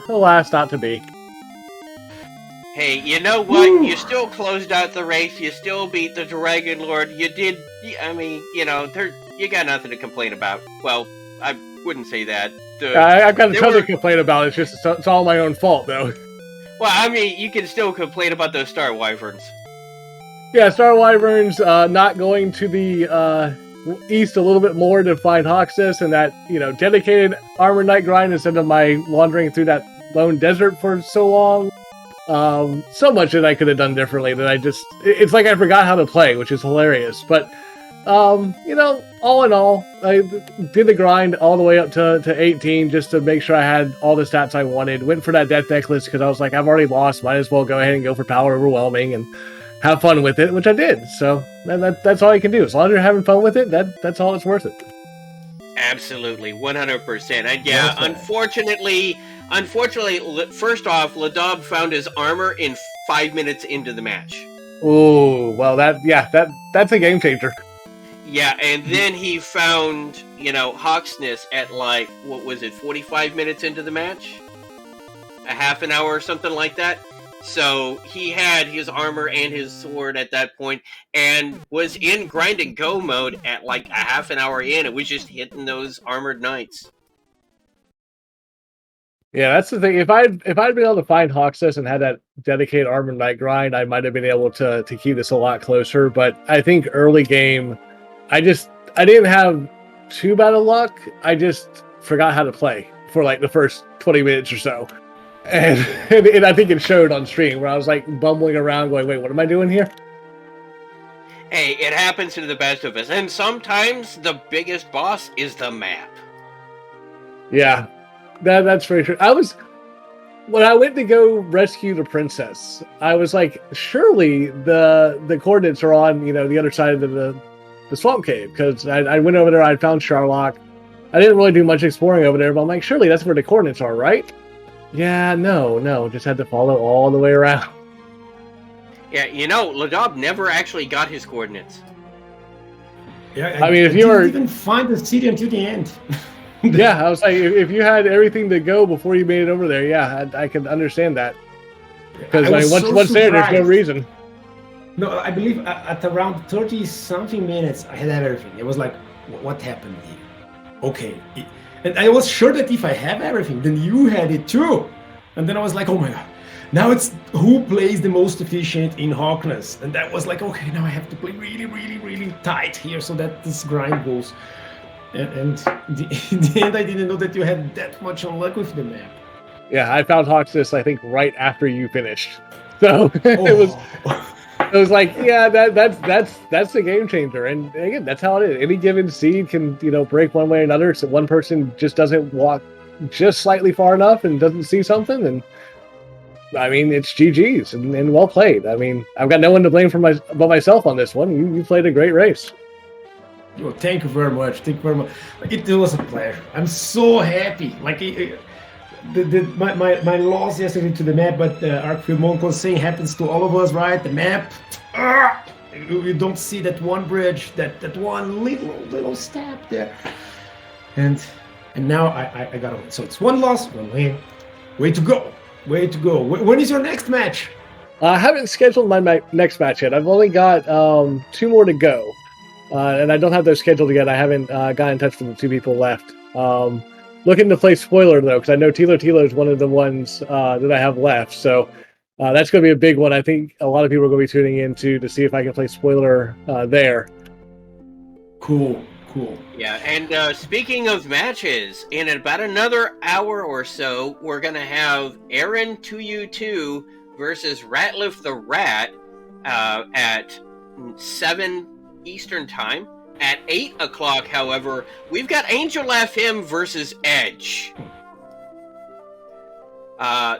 Speaker 3: alas, not to be.
Speaker 1: Hey, you know what? Woo! You still closed out the race. You still beat the Dragonlord. You did. I mean, you know, you got nothing to complain about. Well, I wouldn't say that.
Speaker 3: I've got a ton to complain about. It's all my own fault, though.
Speaker 1: Well, I mean, you can still complain about those Star Wyverns.
Speaker 3: Yeah, Star Wyverns not going to the east a little bit more to find Hoxus, and that, you know, dedicated Armor Knight grind instead of my wandering through that lone desert for so long. So much that I could have done differently that it's like I forgot how to play, which is hilarious. But, you know, all in all, I did the grind all the way up to 18 just to make sure I had all the stats I wanted. Went for that death necklace because I was like, I've already lost, might as well go ahead and go for power overwhelming and have fun with it, which I did. So that's all you can do. As long as you're having fun with it, that's all it's worth it.
Speaker 1: Absolutely, 100%. And yeah, unfortunately, first off, Ladab found his armor in 5 minutes into the match.
Speaker 3: Oh, well, that's a game changer.
Speaker 1: Yeah, and then he found, you know, Hawksness at like, what was it, 45 minutes into the match? A half an hour or something like that? So he had his armor and his sword at that point and was in grind and go mode at like a half an hour in. It was just hitting those armored knights.
Speaker 3: Yeah, that's the thing. If I'd been able to find Hoxus and had that dedicated armored knight grind, I might have been able to keep this a lot closer. But I think early game, I didn't have too bad of luck. I just forgot how to play for like the first 20 minutes or so. And I think it showed on stream where I was like bumbling around going, wait, what am I doing here?
Speaker 1: Hey, it happens to the best of us. And sometimes the biggest boss is the map.
Speaker 3: Yeah, that's very true. When I went to go rescue the princess, I was like, surely the coordinates are on, you know, the other side of the swamp cave. Because I went over there, I found Sharlock. I didn't really do much exploring over there, but I'm like, surely that's where the coordinates are, right? Yeah, no, just had to follow all the way around.
Speaker 1: Yeah, you know, Ladab never actually got his coordinates.
Speaker 2: Yeah,
Speaker 3: I mean, if you
Speaker 2: didn't even find the city until the end.
Speaker 3: Yeah, I was like, if you had everything to go before you made it over there, yeah, I could understand that. Because once there, there's no reason.
Speaker 2: No, I believe at around 30-something minutes, I had everything. It was like, what happened here? Okay. And I was sure that if I have everything, then you had it too. And then I was like, oh my god. Now it's who plays the most efficient in Hawkness. And that was like, okay, now I have to play really, really, really tight here so that this grind goes. And in the end, I didn't know that you had that much luck with the map.
Speaker 3: Yeah, I found Hawkness, I think, right after you finished. So it was like, yeah, that's the game changer. And again, that's how it is. Any given seed can, you know, break one way or another. So one person just doesn't walk just slightly far enough and doesn't see something. And I mean, it's GG's and well played. I mean, I've got no one to blame but myself on this one. You played a great race.
Speaker 2: Well, thank you very much. Thank you very much. It was a pleasure. I'm so happy. Like my loss yesterday to the map, but Arcfield Monk was saying happens to all of us, right? The map. You don't see that one bridge, that one little step there, and and now I got to win. So it's 1 loss, 1 win. Way to go. Way to go. When is your next match?
Speaker 3: I haven't scheduled my next match yet. I've only got 2 more to go. And I don't have those scheduled yet. I haven't got in touch with the 2 people left. Looking to play Spoiler, though, because I know Tilo is one of the ones that I have left. So that's going to be a big one. I think a lot of people are going to be tuning in to see if I can play Spoiler there.
Speaker 2: Cool.
Speaker 1: Yeah, and speaking of matches, in about another hour or so, we're going to have Aaron 2U2 versus Ratliff the Rat at 7 Eastern Time. At 8 o'clock, however, we've got Angel FM versus Edge.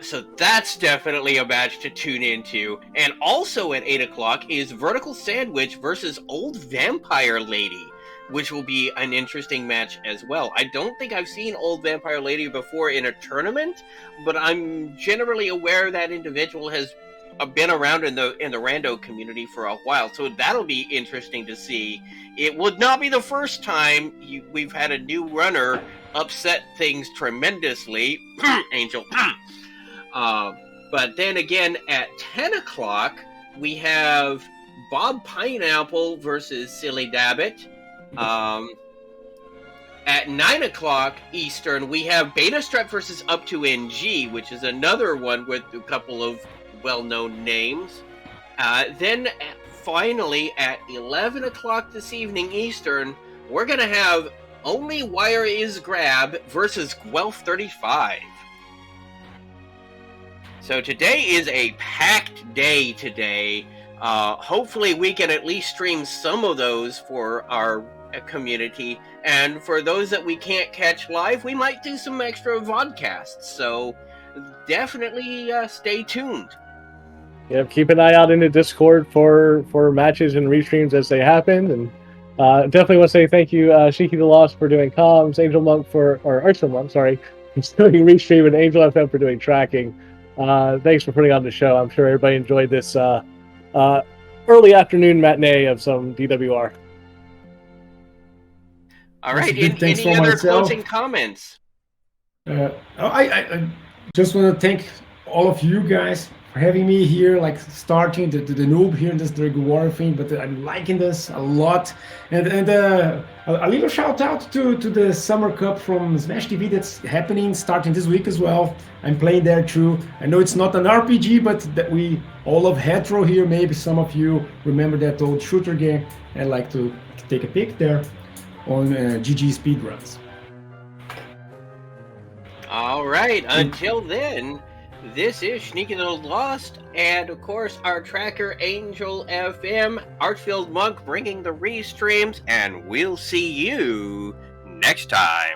Speaker 1: So that's definitely a match to tune into. And also at 8 o'clock is Vertical Sandwich versus Old Vampire Lady, which will be an interesting match as well. I don't think I've seen Old Vampire Lady before in a tournament, but I'm generally aware that individual has been around in the rando community for a while, so that'll be interesting to see. It would not be the first time we've had a new runner upset things tremendously, Angel. But then again, at 10 o'clock, we have Bob Pineapple versus Silly Dabbit. At 9 o'clock Eastern, we have Beta Strap versus Up to NG, which is another one with a couple of well-known names. Then finally at 11 o'clock this evening Eastern, we're going to have Only Wire Is Grab versus Guelph 35. So today is a packed day today. Hopefully we can at least stream some of those for our community, and for those that we can't catch live, we might do some extra vodcasts, so definitely stay tuned.
Speaker 3: Yeah, keep an eye out in the Discord for matches and restreams as they happen, and definitely want to say thank you, Shiki the Lost, for doing comms, Angel Monk for doing restream, and Angel FM for doing tracking. Thanks for putting on the show. I'm sure everybody enjoyed this early afternoon matinee of some DWR.
Speaker 1: All right, any other closing comments?
Speaker 2: I just want to thank all of you guys for having me here, like starting the noob here in this Dragon War thing, but I'm liking this a lot. And a little shout out to the Summer Cup from Smash TV that's happening starting this week as well. I'm playing there too. I know it's not an RPG, but that we all love Hetero here. Maybe some of you remember that old shooter game and like to take a pic there on GG Speedruns.
Speaker 1: All right, until then, this is Sneaky the Lost, and of course our tracker Angel FM, Archfield Monk bringing the restreams, and we'll see you next time.